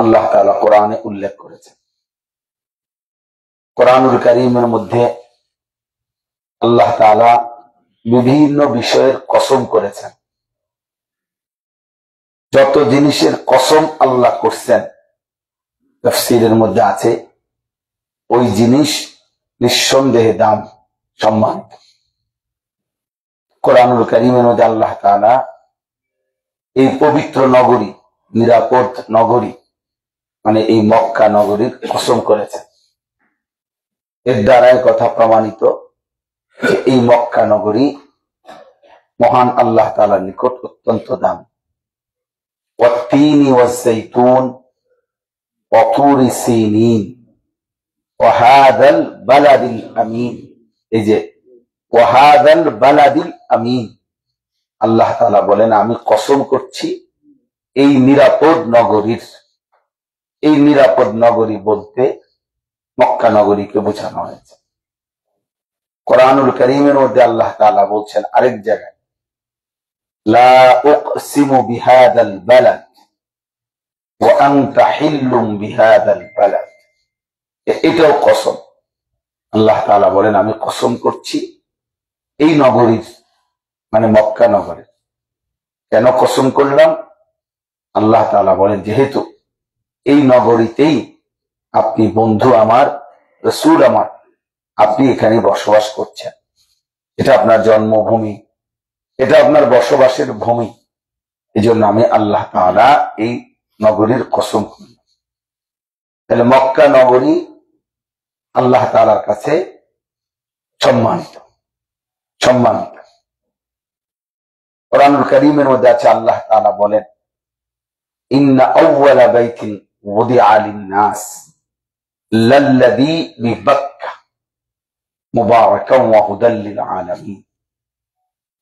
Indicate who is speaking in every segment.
Speaker 1: আল্লাহ তাআলা কোরআনে উল্লেখ করেছেন। কোরআনুল কারীমের মধ্যে আল্লাহ তাআলা বিভিন্ন বিষয়ের কসম করেছেন। যত জিনিসের কসম আল্লাহ করছেন তাফসীরের মধ্যে আছে ওই জিনিস নিঃসন্দেহে দাম সম্মানিত। কোরআনুল কারীমের মধ্যে আল্লাহ তাআলা এই পবিত্র নগরী, নিরাপদ নগরী মানে এই মক্কা নগরীর কসম করেছেন। এর দ্বারা কথা প্রমাণিত যে এই মক্কা নগরী মহান আল্লাহ তাআলার নিকট অত্যন্ত দাম। ওয়াত্তিনি ওয়াজ্জাইতুন ওয়া তুরি সিনিন ওয়া হাযাল বালাদিল আমিন। এই যে ওয়া হাযাল বালাদিল আমিন, আল্লাহ তাআলা বলেন আমি কসম করছি এই নিরাপদ নগরীর। এই নিরাপদ নগরী বলতে মক্কা নগরীকে বোঝানো হয়েছে। কোরআনুল কারীমের মধ্যে আল্লাহ তাআলা বলছেন আরেক জায়গায় লা উকসিমু বিহাদাল বালাদ ওয়া আনতা হিল্লুম বিহাদাল বালাদ। এটাও কসম। আল্লাহ তাআলা বলেন আমি কসম করছি এই নগরীর মানে মক্কা নগরীর। কেন কসম করলাম? আল্লাহ তাআলা বলেন যেহেতু এই নগরীতেই আপনি বন্ধু আমার, রাসূল আমার, আপনি এখানে বসবাস করছেন, এটা আপনার জন্মভূমি, এটা আপনার বসবাসের ভূমি। এই জন্য আমি আল্লাহ তাআলা এই নগরীর কসম করলাম। তাহলে মক্কা নগরী আল্লাহ তাআলার কাছে সম্মানিত। সম্মানিত কোরআনুল কারীমের মধ্যে আছে আল্লাহ তাআলা বলেন ইন্না আউওয়ালা বাইতিন ওয়াদিআ লিন-নাস লাল্লাযী বিবাক্কা মুবারাকান ওয়া হুদাল লিল আলামিন।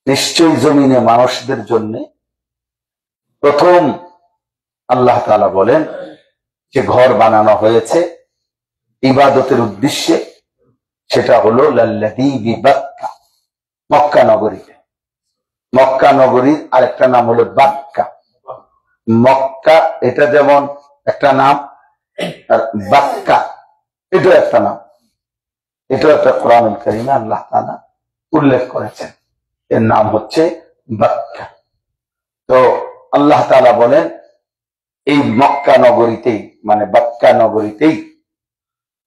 Speaker 1: নিশ্চয়ই জমিনে মানুষদের জন্য প্রথম আল্লাহ তাআলা বলেন যে ঘর বানানো হয়েছে ইবাদতের উদ্দেশ্যে, সেটা হলো লাল্লাযী বিবাক্কা, মক্কা নগরীতে। মক্কা নগরীর আরেকটা নাম হলো বাক্কা। মক্কা এটা যেমন একটা নাম, আর বাক্কা এটাও একটা নাম। এটাও একটা কোরআনুল কারীমে আল্লাহ তাআলা উল্লেখ করেছেন, এর নাম হচ্ছে বাক্কা। তো আল্লাহ তাআলা বলেন এই মক্কা নগরীতেই মানে বাক্কা নগরীতেই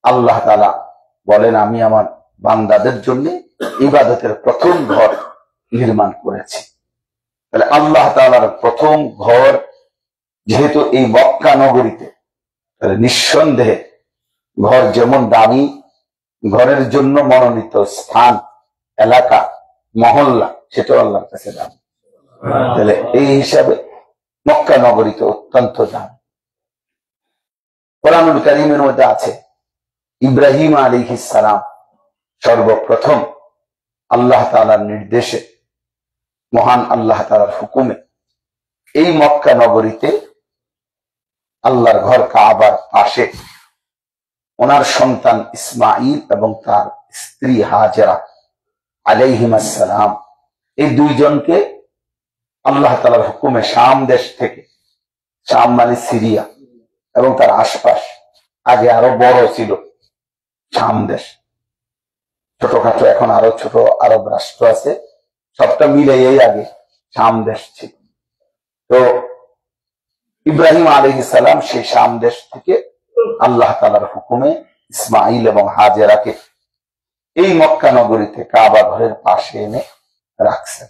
Speaker 1: আল্লাহ তাআলা বলেন আমি আমার বান্দাদের জন্য ইবাদতের প্রথম ঘর নির্মাণ করেছি। তাহলে আল্লাহ তাআলার প্রথম ঘর যেহেতু এই মক্কা নগরীতে, তাহলে নিঃসন্দেহে ঘর যেমন দামি, ঘরের জন্য মনোনীত স্থান, এলাকা, মহল্লা সেটাও আল্লাহর কাছে দামি। তাহলে এই হিসাবে মক্কা নগরীতে অত্যন্ত দাম। কোরআনুল কারীমের মধ্যে আছে ইব্রাহিম আলাইহিস সালাম সর্বপ্রথম আল্লাহ তাআলার নির্দেশে, মহান আল্লাহ তাআলার হুকুমে এই মক্কা নগরীতে আল্লাহর ঘর কাবার পাশে ওনার সন্তান ইসমাঈল এবং তার স্ত্রী হাজেরা আলাইহিমাস সালাম এই দুইজনকে আল্লাহ তাআলার হুকুমে শাম দেশ থেকে, শাম মানে সিরিয়া এবং তার আশপাশ, আগে আরো বড় ছিল শাম দেশ, ছোটখাটো এখন আরো ছোট আরব রাষ্ট্র আছে, সবটা মিলেই আগে শাম দেশ ছিল। তো ইব্রাহিম আলাইহিস সালাম সেই শাম দেশ থেকে আল্লাহ তাআলার হুকুমে ইসমাঈল এবং হাজেরাকে এই মক্কা নগরীতে কাবা ঘরের পাশে এনে রাখছেন।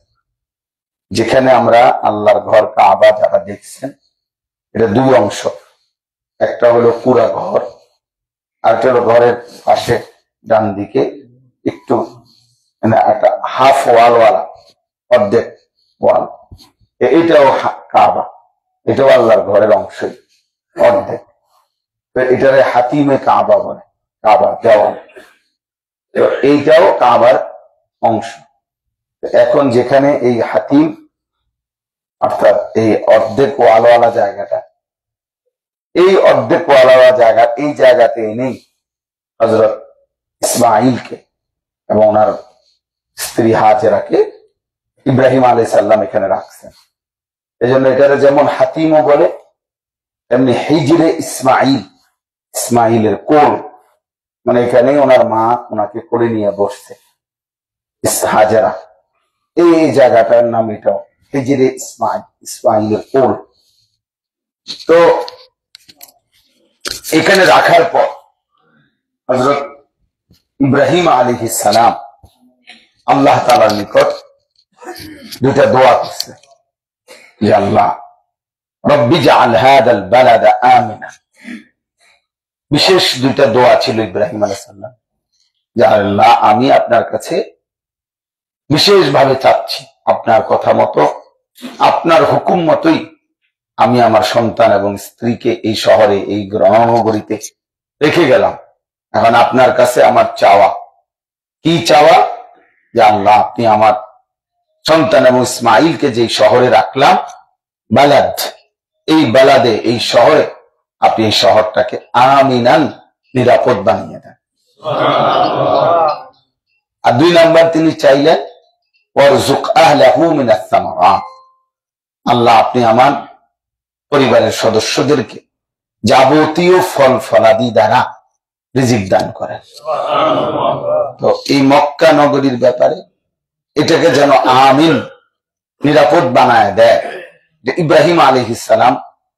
Speaker 1: যেখানে আমরা আল্লাহর ঘর কাবা যারা দেখছেন, এটা দুই অংশ, একটা হলো পুরা ঘর, আর একটা হলো ঘরের পাশে ডান দিকে একটু মানে একটা হাফ ওয়ালওয়ালা, অর্ধেক ওয়াল, এটাও কাবা, এটাও আল্লাহর ঘরের অংশই অর্ধেক। এটারে হাতিমে কাবা বলে, কাবার দেওয়াল, এইটাও কাবার অংশ। এখন যেখানে এই হাতিম অর্থাৎ এই অর্ধেক ওয়ালওয়ালা জায়গাটা, এই অর্ধেক ওয়ালওয়ালা জায়গা, এই জায়গাতে এনেই হযরত ইসমাঈলকে এবং ওনার স্ত্রী হাজেরাকে ইব্রাহিম আলাইহিস সালাম এখানে রাখছেন। এই জন্য এটারে যেমন হাতিমও বলে, তেমনি হিজরে ইসমাইল, ইসমাইলের কোল, মানে এখানে ওনার মা ওনাকে কোলে নিয়ে বসছে হাজেরা, এই জায়গাটার নাম এটাও হিজরে ইসমাইল, ইসমাইলের কোল। তো এখানে রাখার পর হযরত ইব্রাহিম আলাইহিস সালাম আল্লাহ তাআলার নিকট দুটা দোয়া করছে, ইয়া আল্লাহ রব্বি জাআল হাযাল বালাদা আমিনা। বিশেষ দুইটা দোয়া ছিল ইব্রাহিম আলাইহিস সালাম, যে আল্লাহ আমি আপনার কাছে বিশেষভাবে চাচ্ছি, আপনার কথা মতো, আপনার হুকুম মতোই আমি আমার সন্তান এবং স্ত্রীকে এই শহরে, এই গ্রামনগরীতে রেখে গেলাম। এখন আপনার কাছে আমার চাওয়া, কি চাওয়া? যে আল্লাহ আপনি আমার সন্তান এবং ইসমাইলকে যে শহরে রাখলাম, বালাদ, এই বালাদে, এই শহরে আপনি এই শহরটাকে আমিনান, নিরাপদ বানিয়ে দেন। আর 2 নাম্বার তিনি চাইলেন ওয়ারযুক আহলাহু মিনাস সামারাত, আল্লাহ আপনি আমার পরিবারের সদস্যদেরকে যাবতীয় ফল ফলাদি দ্বারা রিজিক দান করেন। তো এই মক্কা নগরীর ব্যাপারে এটাকে যেন আমিন, নিরাপদ বানায় দেয়, যে ইব্রাহিম আলাইহিস সালাম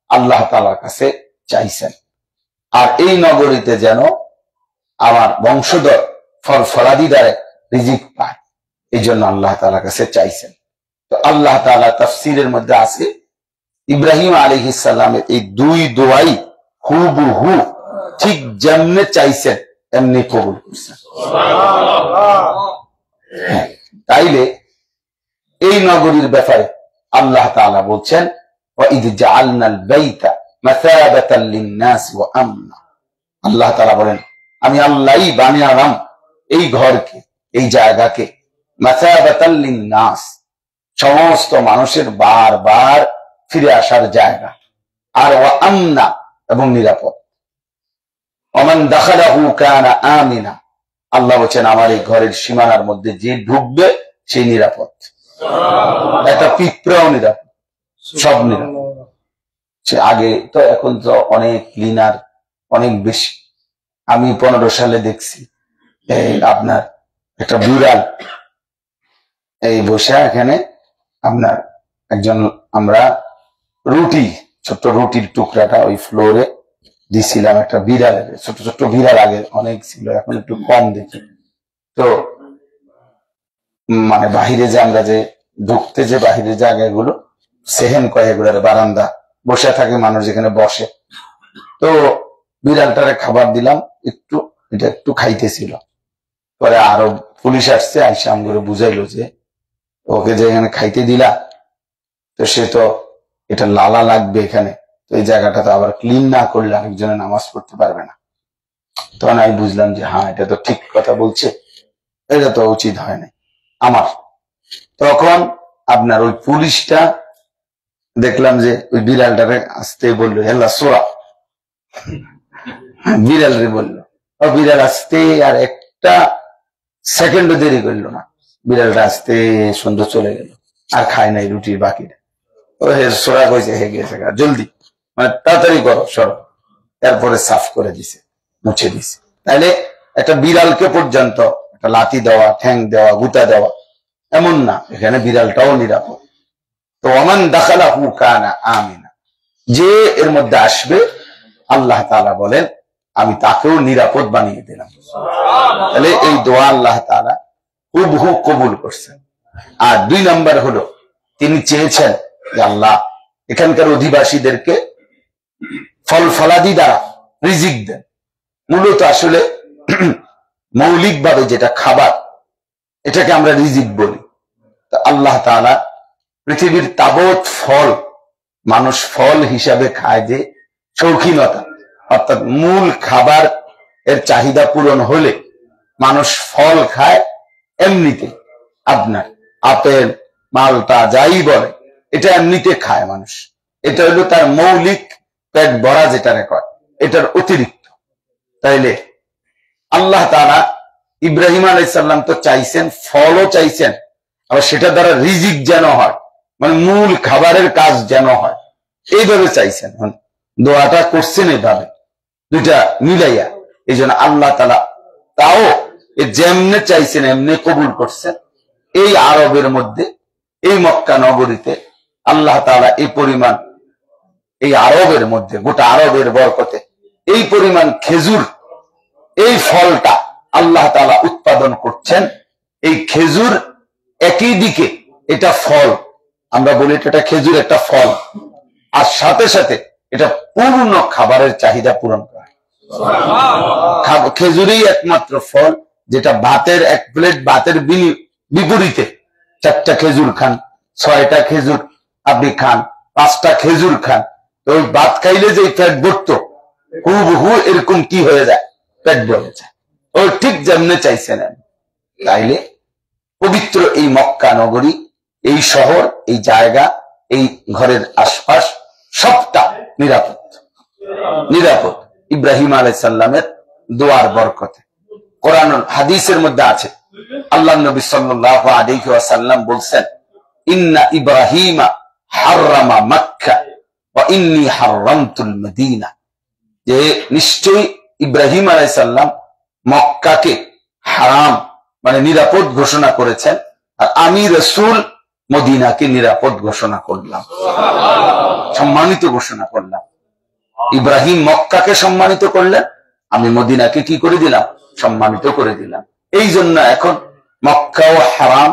Speaker 1: আল্লাহ তাআলার কাছে চাইছেন। আর এই নগরীতে যেন আমার বংশধর ফল ফলাদি দ্বারা রিজিক পায়, এই জন্য আল্লাহ তাআলার কাছে চাইছেন। তো আল্লাহ তাআলা তাফসীরের মধ্যে আছে ইব্রাহিম আলাইহিস সালামের এই 2 দোয়াই হুবহু ঠিক যেমনে চাইছেন এমনি কবুল করছেন। তাইলে এই নগরীর ব্যাপারে আল্লাহ তাআলা বলছেন ওয়াইদ জাআলনাল বাইতা মাসাবাতান লিন-নাস ওয়া আমনা। আল্লাহ তাআলা বলেন আমি আল্লাহই বানালাম এই ঘরকে, এই জায়গাকে মাসাবাতান লিন-নাস, সমস্ত মানুষের বারবার ফিরে আসার জায়গা, আর ওয়া আমনা, এবং নিরাপদ। ওমান দাখালাহু কানা আমিনা, আল্লাহ বলেন আমার এই ঘরের সীমানার মধ্যে যে ঢুকবে সেই নিরাপদ। একটা পিঁপড়াও নিরাপদ, সব নিরাপদ। সে আগে তো, এখন তো অনেক ক্লিনার, অনেক বেশি। আমি 15 সালে দেখছি আপনার একটা বিড়াল এই বসে এখানে, আপনার একজন, আমরা রুটি, ছোট্ট রুটির টুকরাটা ওই ফ্লোরে দিছিলাম একটা বিড়ালের, ছোট ছোট্ট বিড়াল আগে অনেক ছিল, এখন একটু কম দেখি। তো মানে বাহিরে যে আমরা যে ঢুকতে যে বাহিরের জায়গাগুলো সেহেন কয়, এগুলার বারান্দা বসে থাকে মানুষ, যেখানে বসে। তো বিড়ালটারে খাবার দিলাম একটু, এটা একটু খাইতেছিল। পরে আরো পুলিশ আসছে, আইসা আমগুলো বুঝাইলো যে ওকে যে এখানে খাইতে দিলা, তো সে তো এটা লালা লাগবে এখানে, তো এই জায়গাটা তো আবার ক্লিন না করলে আরেকজনে নামাজ পড়তে পারবে না। তখন আমি বুঝলাম যে হ্যাঁ, এটা তো ঠিক কথা বলছে, এটা তো উচিত হয় না আমার। তখন আপনার ওই পুলিশটা দেখলাম যে ওই বিড়ালটারে আসতে বললো হেল্লা সোরা, বিড়াল রে বললো, ও বিড়াল আসতে আর একটা সেকেন্ডও দেরি করলো না, বিড়ালটা আসতে সুন্দর চলে গেল, আর খায় নাই রুটির বাকিটা। ও হে সোরা কইছে, হে গেছে জলদি, মানে তাড়াতাড়ি করো সরো, এরপরে সাফ করে দিছে, মুছে দিছে। তাইলে একটা বিড়ালকে পর্যন্ত একটা লাঠি দেওয়া, ঠ্যাং দেওয়া, গুতা দেওয়া এমন না, এখানে বিড়ালটাও নিরাপদ। তো ওমান দাখালাহু কানা আমিনা, যে এর মধ্যে আসবে আল্লাহ তাআলা বলেন আমি তাকেও নিরাপদ বানিয়ে দিলাম। তাহলে এই দোয়া আল্লাহ তাআলা হুবহু কবুল করছেন। আর 2 নাম্বার হলো তিনি চেয়েছেন যে আল্লাহ এখানকার অধিবাসীদেরকে ফল ফলাদি দ্বারা রিজিক দেন। মূলত আসলে মৌলিকভাবে যেটা খাবার, এটাকে আমরা রিজিক বলি। তা আল্লাহ তাআলা পৃথিবীর তাবৎ ফল, মানুষ ফল হিসাবে খায় যে শৌখিনতা, অর্থাৎ মূল খাবার এর চাহিদা পূরণ হলে মানুষ ফল খায় এমনিতে। আপনার আপেল, মালটা যাই বলে, এটা এমনিতে খায় মানুষ, এটা হলো তার মৌলিক পেট ভরা যেটা রেকর্ড, এটার অতিরিক্ত। তাইলে আল্লাহ তাআলা ইব্রাহিম আলাইহিস সালাম তো চাইছেন, ফলও চাইছেন, আবার সেটা দ্বারা রিজিক যেন হয়, মানে মূল খাবারের কাজ যেন হয়, এইভাবে চাইছেন। দোয়াটা করছেন এভাবে দুইটা মিলাইয়া। এই জন্য আল্লাহ তাআলা তাও যেমনে চাইছেন এমনি কবুল করছেন। এই আরবের মধ্যে, এই মক্কা নগরীতে আল্লাহ তাআলা এই পরিমাণ, এই আরবের মধ্যে, গোটা আরবের বরকতে এই পরিমাণ খেজুর, এই ফলটা আল্লাহ তাআলা উৎপাদন করছেন। এই খেজুর একই দিকে এটা ফল, আমরা বলি এটা খেজুর একটা ফল, আর সাথে সাথে এটা পূর্ণ খাবারের চাহিদা পূরণ করে। খেজুরই একমাত্র ফল যেটা ভাতের এক প্লেট ভাতের বিপরীতে 4টা খেজুর খান, 6টা খেজুর আপনি খান, 5টা খেজুর খান, তো ওই ভাত খাইলে যে পেট ভরতো হুবহু এরকম কি হয়ে যায়, পেট ভরে যায়। ওই ঠিক যেমনে চাইছেন। তাইলে পবিত্র এই মক্কা নগরী, এই শহর, এই জায়গা, এই ঘরের আশপাশ সবটা নিরাপদ, নিরাপদ ইব্রাহিম আলাইহিস সালামের দোয়ার বরকতে। কোরআন হাদিসের মধ্যে আছে, আল্লাহ নবী সাল্লাল্লাহু আলাইহি ওয়াসাল্লাম বলছেন, ইন্না ইব্রাহিমা হাররামা মক্কা ওয়া ইন্নী হাররামতুল মদিনা, যে নিশ্চয়ই ইব্রাহিম আলাইহিস সালাম মক্কাকে হারাম মানে নিরাপদ ঘোষণা করেছেন, আর আমি রাসূল মদিনাকে নিরাপদ ঘোষণা করলাম, সম্মানিত ঘোষণা করলাম। ইব্রাহিম মক্কাকে সম্মানিত করলেন, আমি মদিনাকে কি করে দিলাম, সম্মানিত করে দিলাম। এই জন্য এখন মক্কাও হারাম।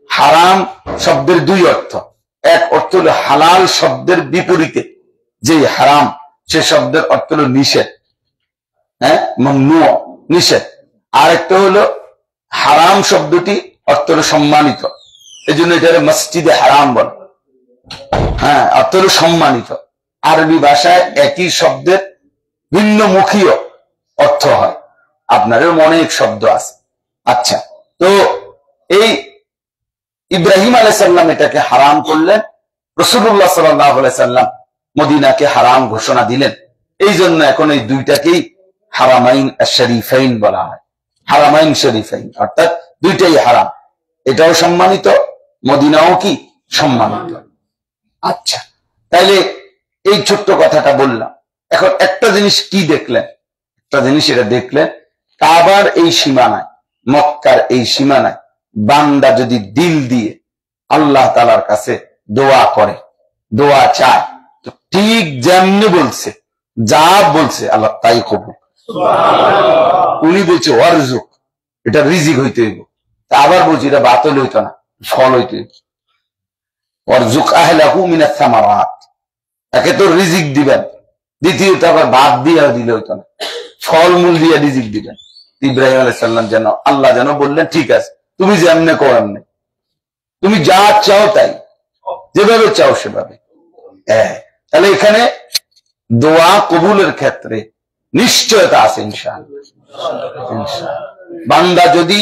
Speaker 1: হারাম শব্দের দুই অর্থ, এক অর্থ হলো হালাল শব্দের বিপরীতে যে হারাম, সে শব্দের অর্থ হলো নিষেধ, হ্যাঁ, মামনু, নিষেধ। আর একটা হলো হারাম শব্দটি অর্থ হলো সম্মানিত, এই জন্য এটা মসজিদে হারাম বলে, হ্যাঁ, অর্থ হলো সম্মানিত। আরবি ভাষায় একই শব্দের ভিন্নমুখীয় অর্থ হয়, আপনার অনেক শব্দ আছে। আচ্ছা, তো এই ইব্রাহিম আলাইহিস সালাম এটাকে হারাম করলেন, রাসূলুল্লাহ সাল্লাল্লাহু আলাইহি সাল্লাম মদিনাকে হারাম ঘোষণা দিলেন। এই জন্য এখন এই দুইটাকেই হারামাইন শরীফাইন বলা হয়। হারামাইন শরীফাইন অর্থাৎ দুইটাই হারাম, এটাও সম্মানিত, মদিনাও কি সম্মানিত। আচ্ছা, তাইলে এই ছোট্ট কথাটা বললাম। এখন একটা জিনিস কি দেখলেন, একটা জিনিস এটা দেখলেন, কাবার এই সীমানায়, মক্কার এই সীমানায় বান্দা যদি দিল দিয়ে আল্লাহ তাআলার কাছে দোয়া করে, দোয়া চায়, তো ঠিক যেমনি বলছে, যা বলছে আল্লাহ তাই কবুল। উনি বলছে ওয়ারজুক, এটা রিজিক হইতে হইব, আবার বলছি এটা বাতিল হইতো না, ফল হইতে হইব। ওয়ারজুক আহলাহু মিনাস সামারাত, একে তো রিজিক দিবেন, দ্বিতীয়ত আবার ভাত দিয়ে দিলে হইতো না, ফলমূল দিয়ে রিজিক দিবেন। ইব্রাহিম আলাইহিস সালাম যেন, আল্লাহ যেন বললেন ঠিক আছে, তুমি যেমনে কো এমনে, তুমি যা চাও তাই, যেভাবে চাও সেভাবে। তাহলে এখানে দোয়া কবুলের ক্ষেত্রে নিশ্চয়তা আছে ইনশাআল্লাহ। বান্দা যদি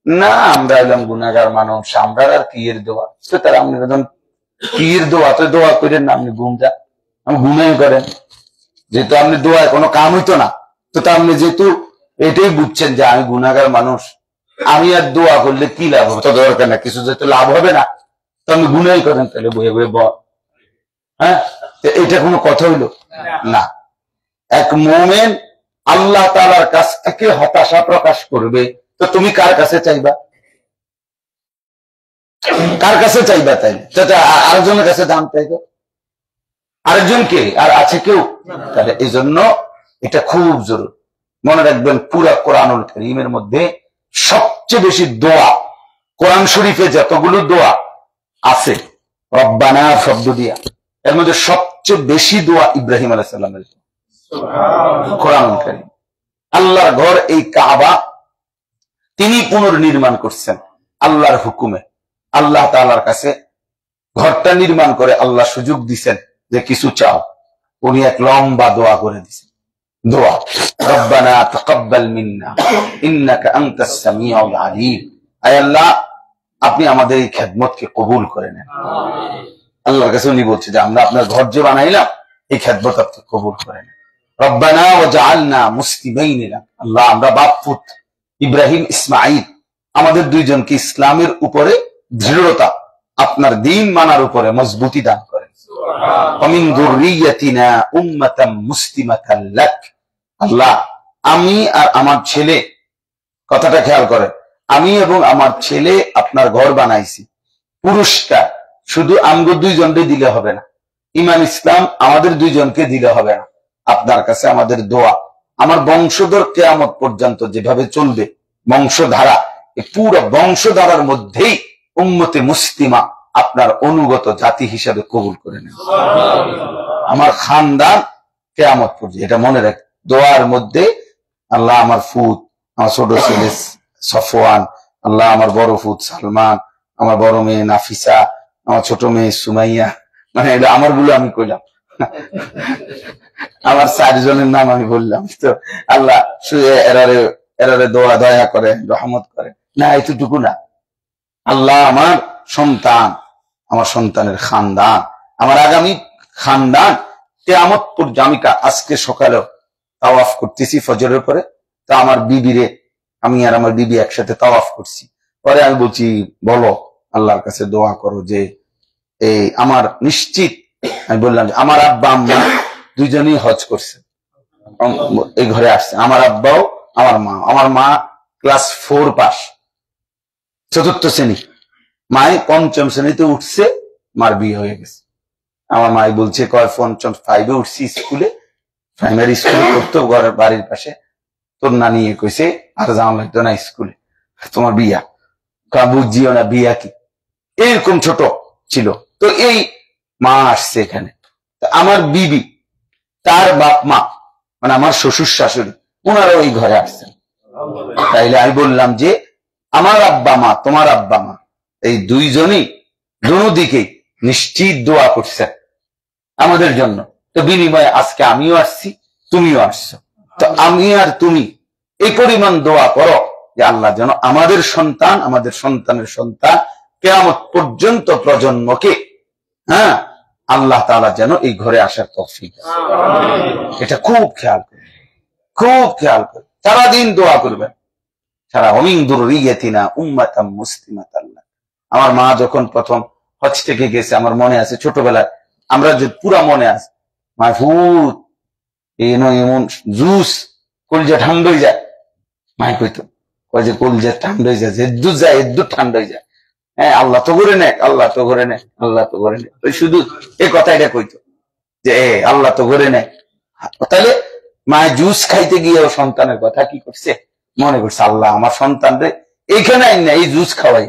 Speaker 1: না, আমরা এলাম গুনাহগার মানুষ, আমরা আর কি এর দোয়া, তো তারা আপনি কি এর দোয়া, তো দোয়া করেন না, আপনি গুমটা আমি গুনাই করেন, যেহেতু আপনি দোয়ায় কোনো কাম হইতো না, তো তা আপনি যেহেতু এটাই বুঝছেন যে আমি গুনাহগার মানুষ, আমি আর দোয়া করলে কি লাভ হবে, তো দরকার না, কিছু যেহেতু লাভ হবে না, তো আপনি গুনাই করেন, তাহলে বয়ে বয়ে হ্যাঁ, এটা কোনো কথা হইল না। এক মুমিন আল্লাহ তাআলার কাছ থেকে হতাশা প্রকাশ করবে, তো তুমি কার কাছে চাইবা, কার কাছে চাইবা? তাই আরেকজনের কাছে দাম চাইবে, আরেকজনকে আর আছে কেউ? তাহলে এই জন্য এটা খুব জরুরি, মনে রাখবেন। পুরা কোরআনুল কারীমের মধ্যে সবচেয়ে বেশি দোয়া, কোরআন শরীফে যতগুলো দোয়া আছে রব্বানা শব্দ দিয়া, এর মধ্যে সবচেয়ে বেশি দোয়া ইব্রাহিম আলাইহিস সালামের কোরআনুল কারীম। আল্লাহর ঘর এই কাবা তিনি পুনর্নির্মাণ করছেন আল্লাহর হুকুমে। আল্লাহ তাআলার কাছে ঘরটা নির্মাণ করে আল্লাহ সুযোগ দিচ্ছেন যে কিছু চাও, উনি এক লম্বা দোয়া করে দিচ্ছেন। দোয়া, রব্বানা তাকাব্বাল মিন্না ইন্নাকা আনতাস সামিউল আলিম, আয় আল্লাহ আপনি আমাদের এই খেদমতকে কবুল করে নেন। আল্লাহর কাছে উনি বলছে যে আমরা আপনার ঘর যে বানাইলাম, এই খেদমত আপনি কবুল করে নেন। রব্বানা ওয়াজআলনা মুসলিমাইন লাক, আল্লাহ আমরা বাপ পুত্র ইব্রাহিম ইসমাঈল আমাদের দুইজনকে ইসলামের উপরে দৃঢ়তা, আপনার দ্বীন মানার উপরে মজবুতি দান করেন। ومن ذريتنا أمة مسلمة لك। আল্লাহ, আমি আর আমার ছেলে, কথাটা খেয়াল করেন, আমি এবং আমার ছেলে আপনার ঘর বানাইছি। পুরস্কার শুধু আমগো দুইজনকে দিলে হবে না, ইমান ইসলাম আমাদের দুইজনকে দিলে হবে না। আপনার কাছে আমাদের দোয়া, আমার বংশধর কিয়ামত পর্যন্ত যেভাবে চলবে বংশধারা, এই পুরো বংশধারার মধ্যেই উম্মতে মুসলিমা আপনার অনুগত জাতি হিসাবে কবুল করে নেন। আমার খানদান কিয়ামত পর্যন্ত, এটা মনে রাখ। দোয়ার মধ্যে আল্লাহ আমার ফুত, আমার ছোট ছেলে সফওয়ান, আল্লাহ আমার বড় ফুত সালমান, আমার বড় মেয়ে নাফিসা, আমার ছোট মেয়ে সুমাইয়া, মানে আমার গুলো আমি কইলাম, আমার 4 জনের নাম আমি বললাম। তো আল্লাহ এরারে দোয়া দয়া করে, রহমত করে না, এতটুকু না। আল্লাহ আমার সন্তান, আমার সন্তানের খানদান, আমার আগামী খানদান কিয়ামত পর্যন্ত। আমি আজকে সকালেও তাওয়াফ করতেছি ফজরের পরে, তা আমার বিবিরে, আমি আর আমার বিবি একসাথে তাওয়াফ করছি। পরে আমি বলছি, বলো আল্লাহর কাছে দোয়া করো যে এই আমার নিশ্চিত, আমি বললাম যে আমার আব্বা আম্মা দুইজনই হজ করছে, এই ঘরে আসছে, আমার আব্বাও আমার মা। আমার মা ক্লাস 4 পাস, 4th শ্রেণী, মায় 5ম শ্রেণীতে উঠছে, মার বিয়ে হয়ে গেছে। আমার মাই বলছে, কয় 5ম 5-এ উঠছি স্কুলে, প্রাইমারি স্কুলে করতো ঘরের বাড়ির পাশে, তোর নানি কইছে আর যাওয়া লাগতো না স্কুলে, তোমার বিয়া। বুঝিও না বিয়া কি, এরকম ছোট ছিল। তো এই মা আসছে এখানে, আমার বিবি, তার বাপ মা, মানে আমার শ্বশুর শাশুড়ি, ওনারাও এই ঘরে আসছেন। তাইলে আমি বললাম যে আমার আব্বা মা, তোমার আব্বা মা, এই দুইজনই দুদিকেই নিশ্চিত দোয়া করছে আমাদের জন্য। তো বিনিময়ে আজকে আমিও আসছি, তুমিও আসছো, তো আমি আর তুমি এই পরিমাণ দোয়া করো যে আল্লাহ যেন আমাদের সন্তান, আমাদের সন্তানের সন্তান, কিয়ামত পর্যন্ত প্রজন্মকে, হ্যাঁ, আল্লাহ তাআলা যেন এই ঘরে আসার তৌফিক দেন। এটা খুব খেয়াল করবেন, খুব খেয়াল করবেন, সারাদিন দোয়া করবেন। সারা ওমিন যুররিয়াতিনা উম্মাতাম মুসলিমাতান লাক। আমার মা যখন প্রথম হজ থেকে গেছে, আমার মনে আছে ছোটবেলায়, আমরা যে পুরা মনে আছে, মাহফুজ এমন জুস কলজা ঠান্ডা হয়ে যায়, মাই কইতো, কয় যে কলজা ঠান্ডা হয়ে যায়, এদ্দুর যায়, এদ্দুর ঠান্ডা হয়ে যায়। হ্যাঁ, আল্লাহ তো করে নেক, আল্লাহ তো করে নেক, আল্লাহ তো করে নেক, ওই শুধু এই কথাটা কইতো যে আল্লাহ তো করে নেক। তাহলে মায়ের জুস খাইতে গিয়ে সন্তানের কথা কি করছে, মনে করছে আল্লাহ আমার সন্তানরে এইখানে আইন না, এই জুস খাওয়াই,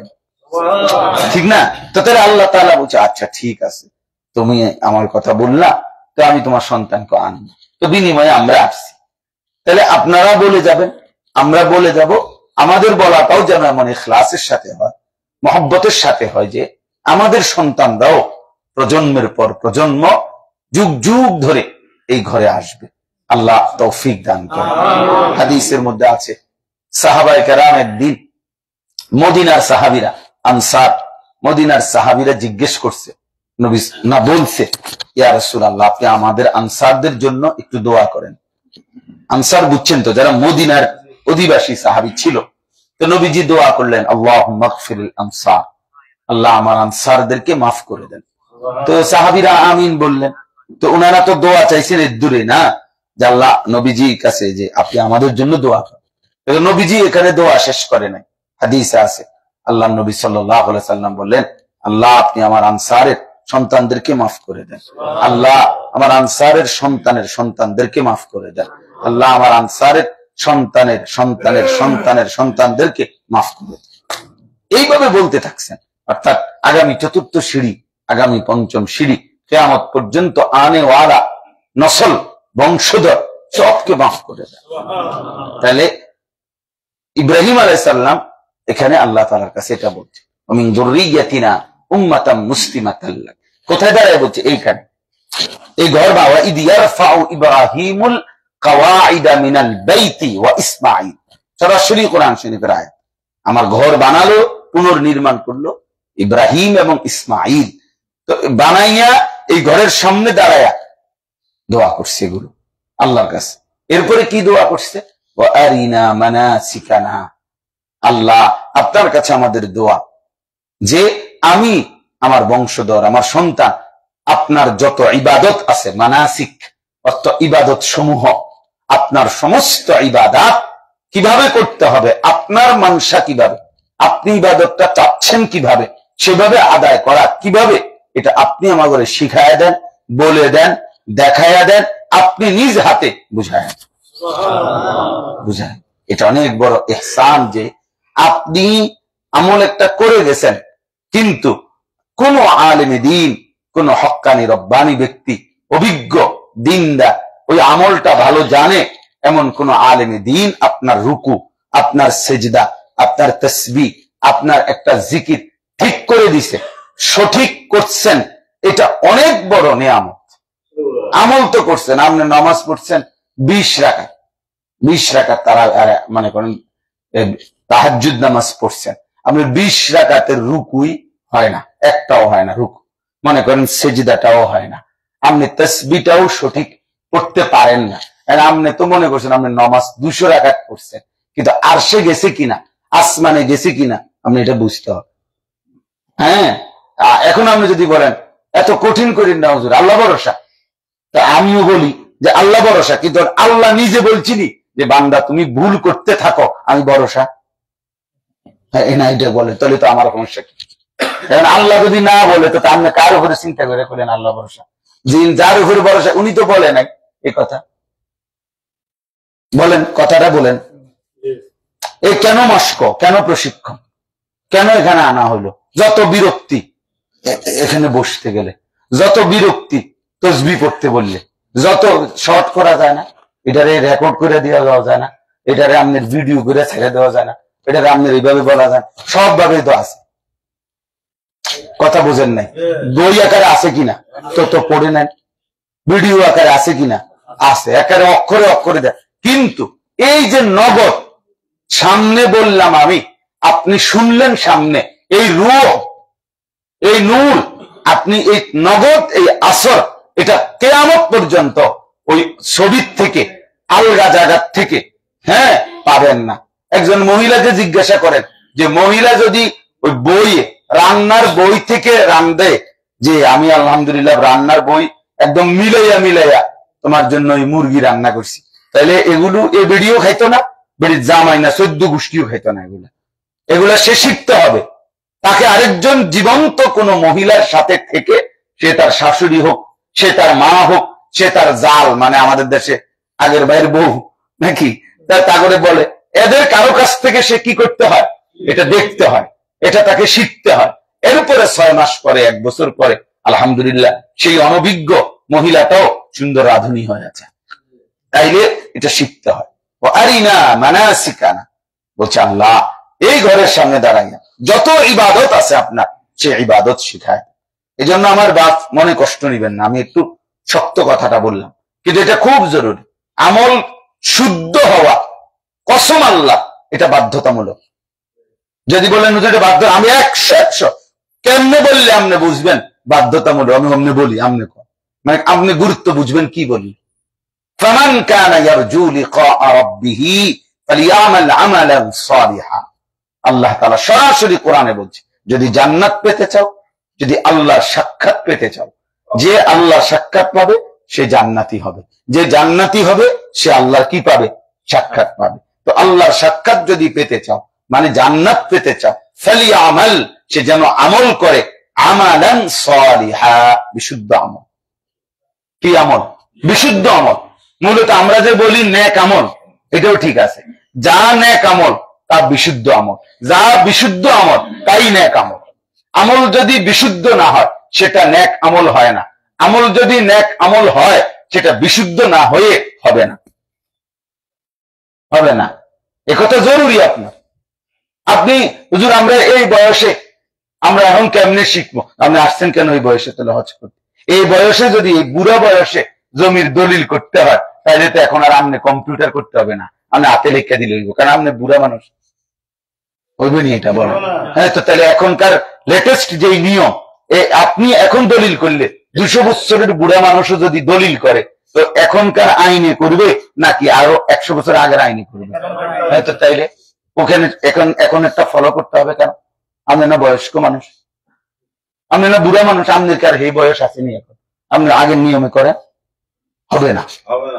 Speaker 1: ঠিক না? তো তাহলে আল্লাহ তাআলা বলছে, আচ্ছা ঠিক আছে, তুমি আমার কথা বললা, তো আমি তোমার সন্তানকে আনবো। তো বিনিময়ে আমরা আসছি। তাহলে আপনারা বলে যাবেন, আমরা বলে যাব, আমাদের বলাটাও যেন এমন ইখলাসের সাথে হয়, মহব্বতের সাথে হয়, যে আমাদের সন্তানরাও প্রজন্মের পর প্রজন্ম, যুগ যুগ ধরে এই ঘরে আসবে। আল্লাহ তৌফিক দান করেন। হাদিসের মধ্যে আছে, সাহাবায়ে কেরাম একদিন মদিনার সাহাবীরা, আনসার, মদিনার সাহাবীরা জিজ্ঞেস করছে, নবী না বলছে, ইয়া রাসূলুল্লাহ, আপনি আমাদের আনসারদের জন্য একটু দোয়া করেন। আনসার বুঝছেন তো, যারা মদিনার অধিবাসী সাহাবী ছিল। তো নবীজি দোয়া করলেন, আল্লাহুম্মা গফিরিল আনসার, আল্লাহ আমার আনসারদেরকে মাফ করে দেন। তো সাহাবীরা আমিন বললেন। তো ওনারা তো দোয়া চাইছেন এর দূরে না, যে আল্লাহ নবীজির কাছে যে আপনি আমাদের জন্য দোয়া করেন। নবীজি এখানে দোয়া শেষ করে নাই, হাদিসে আছে আল্লাহ নবী সাল্লাল্লাহু আলাইহি সাল্লাম বললেন, আল্লাহ আপনি আমার আনসারের সন্তানদেরকে মাফ করে দেন, আল্লাহ আমার আনসারের সন্তানের সন্তানদেরকে মাফ করে দেন, আল্লাহ আমার আনসারের সন্তানের সন্তানের সন্তানের সন্তানদেরকে মাফ করে দেন। এইভাবে বলতে থাকছেন। অর্থাৎ আগামী 4র্থ সিঁড়ি, আগামী 5ম সিঁড়ি, কিয়ামত পর্যন্ত আনে ওয়ালা নসল, বংশধর সবকে মাফ করে দেন। তাহলে ইব্রাহিম আলাইহিস সালাম এখানে আল্লাহ তাআলার কাছে এটা বলছে, মিন যুররিয়াতিনা উম্মাতাম মুসলিমাতান লাক। কোথায় দাঁড়ায় বলছে? এইখানে, এই ঘর বাবা, ইদ ইয়ারফাউ ইব্রাহিমুল কাওয়াইদা মিনাল বাইতি ওয়া ইসমাঈল, সরাসরি কোরআন শরীফের আয়াত। আমার ঘর বানালো, পুনর্নির্মাণ করলো ইব্রাহিম এবং ইসমাঈল। তো বানাইয়া এই ঘরের সামনে দাঁড়ায়া দোয়া করছে এগুলো আল্লাহর কাছে। এরপরে কি দোয়া করছে? ওয়া আরিনা মানাসিকানা, আল্লাহ আপনার কাছে আমাদের দোয়া যে আমি, আমার বংশধর, আমার সন্তান আপনার যত ইবাদত আছে, মানাসিক অর্থ ইবাদত সমূহ, আপনার সমস্ত ইবাদত কিভাবে করতে হবে, আপনার মানসা কিভাবে, আপনি ইবাদতটা চাচ্ছেন কিভাবে, সেভাবে আদায় করা কিভাবে, এটা আপনি আমাকে শিখায়া দেন, বলে দেন, দেখায়া দেন, আপনি নিজ হাতে বুঝায় বুঝায়। এটা অনেক বড় ইহসান যে আপনি আমল একটা করে গেছেন, কিন্তু কোন আলেমে দিন, কোন হক্কানি রব্বানি ব্যক্তি, অভিজ্ঞ দিনদার, ওই আমলটা ভালো জানে এমন কোন আলেমে দিন আপনার রুকু, আপনার সেজদা, আপনার তাসবিহ, আপনার একটা জিকির ঠিক করে দিছে, সঠিক করছেন, এটা অনেক বড় নিয়ামত। আমল তো করছেন, আপনি নামাজ পড়ছেন 20 রাকাত, 20 রাকাত তারা মনে করেন তাহাজ্জুদ নামাজ পড়ছেন, আপনি 20 রাকাতের রুকুই হয় না, একটাও হয় না রুকু, মনে করেন সেজদাটাও হয় না, আপনি তাসবিহটাও সঠিক করতে পারেন না, আপনি তো মনে করছেন আপনি নামাজ 200 রাকাত পড়ছেন, কিন্তু আরশে গেছে কিনা, আসমানে গেছে কিনা, আপনি এটা বুঝতে হবে। হ্যাঁ, এখন আপনি যদি বলেন এত কঠিন করেন না হুজুর, আল্লাহ ভরসা, তা আমিও বলি যে আল্লাহ ভরসা, কিন্তু আল্লাহ নিজে বলছিনি যে বান্দা তুমি ভুল করতে থাকো, আমি ভরসা। হ্যাঁ, না এটা বলে তাহলে তো আমার সমস্যা কি? আল্লাহ যদি না বলে তো আপনি কার উপরে চিন্তা করে করলেন আল্লাহ ভরসা? যিনি যার উপরে ভরসা উনি তো বলে নাই এই কথা। বলেন, কথাটা বলেন, এই কেন মাস্ক, কেন প্রশিক্ষণ, কেন এখানে আনা হলো? যত বিরক্তি এখানে বসতে গেলে, যত বিরক্তি তসবিহ পড়তে বললে, যত শর্ট করা যায় না, এটারে রেকর্ড করে দেওয়া যায় না, এটারে আপনার ভিডিও করে ছেড়ে দেওয়া যায় না, এটারে আপনার এইভাবে বলা যায়, সবভাবে তো আছে। কথা বোঝেন নাই? বই আকারে আছে কিনা তো পড়ে নেন, ভিডিও আকারে আছে কিনা আছে, একারে অক্ষরে অক্ষরে দেয়। কিন্তু এই যে নগদ সামনে বললাম আমি, আপনি শুনলেন সামনে, এই রূহ, এই নূর, আপনি এই নগদ, এই আসর, এটা কিয়ামত পর্যন্ত ওই ছবির থেকে, আলগা জায়গার থেকে হ্যাঁ পাবেন না। একজন মহিলাকে জিজ্ঞাসা করেন যে মহিলা যদি ওই বইয়ে, রান্নার বই থেকে রান্ধে, যে আমি আলহামদুলিল্লাহ রান্নার বই একদম মিলাইয়া মিলাইয়া তোমার জন্য ওই মুরগি রান্না করছি, তাহলে এগুলো এই ভিডিও খাইতো না, বেড়ি জামাই না 14 গোষ্ঠীও খাইতো না। এগুলা সে শিখতে হবে। তাকে আরেকজন জীবন্ত কোন মহিলার সাথে থেকে, সে তার শাশুড়ি হোক, সে তার মা হোক, সে তার জাল, মানে আমাদের দেশে আগের ভাইয়ের বউ নাকি, তা করে বলে, এদের কারো কাছ থেকে সে কি করতে হয়, এটা দেখতে হয়, এটা তাকে শিখতে হয়। এর উপরে 6 মাস পরে, 1 বছর পরে আলহামদুলিল্লাহ সেই অনভিজ্ঞ মহিলাটাও সুন্দর রাধুনী হয়ে আছে। তাইলে এটা শিখতে হয়। ও আরিনা মানাসিকানা, বলছে আল্লাহ এই ঘরের সামনে দাঁড়াইয়া যত ইবাদত আছে আপনার, সে ইবাদত শিখায়। এই জন্য আমার বাপ মনে কষ্ট নিবেন না, আমি একটু শক্ত কথাটা বললাম, কিন্তু এটা খুব জরুরি। আমল শুদ্ধ হওয়া, কসম আল্লাহ, এটা বাধ্যতামূলক। যদি বলেন এটা বাধ্য, আমি 100 কেমনে বললে আপনি বুঝবেন বাধ্যতামূলক, আমি অমনে বলি, আপনি মানে আপনি গুরুত্ব বুঝবেন কি বলি। ফামান কানা ইয়ারজু লিকা রাব্বিহি ফালিয়ামাল আমালান সালিহা। আল্লাহ তাআলা সরাসরি কোরআনে বলছে, যদি জান্নাত পেতে চাও, যদি আল্লাহর সাক্ষাৎ পেতে চাও, যে আল্লাহর সাক্ষাৎ পাবে সে জান্নাতি হবে, যে জান্নাতি হবে সে আল্লাহর কি পাবে, সাক্ষাৎ পাবে। তো আল্লাহর সাক্ষাৎ যদি পেতে চাও, মানে জান্নাত পেতে চাও, ফালিয়ামাল, সে যেন আমল করে, আমালান সালিহা, বিশুদ্ধ আমল। কি আমল? বিশুদ্ধ আমল। মূলত আমরা যে বলি নেক আমল, এটাও ঠিক আছে, যা নেক আমল তা বিশুদ্ধ আমল, যা বিশুদ্ধ আমল তাই নেক আমল। আমল যদি বিশুদ্ধ না হয় সেটা নেক আমল হয় না, আমল যদি নেক আমল হয় সেটা বিশুদ্ধ না হয়ে হবে না, হবে না। একথা জরুরি আপনার। আপনি হুজুর আমরা এই বয়সে, আমরা এখন কেমনে শিখবো, আপনি আসছেন কেন এই বয়সে তাহলে হজ করতে? এই বয়সে যদি, এই বুড়া বয়সে জমির দলিল করতে হয়, তাহলে তো এখন আর আপনি কম্পিউটার করতে হবে না, আপনি হাতে লিখে দিলে হইব, কারণ আপনি বুড়া মানুষ হইবে নি, এটা বলেন। হ্যাঁ, তো তাহলে এখনকার লেটেস্ট যেই নিয়ম, আপনি এখন দলিল করলে 200 বছরের বুড়া মানুষও যদি দলিল করে, তো এখনকার আইনে করবে নাকি আরো 100 বছর আগের আইনে করবে? হ্যাঁ, তো তাইলে ওখানে এখন একটা ফলো করতে হবে কেন? আপনি না বয়স্ক মানুষ, আপনি না বুড়া মানুষ, আপনার কার এই বয়স আসেনি এখন। আপনি আগের নিয়মে করেন, হবে না,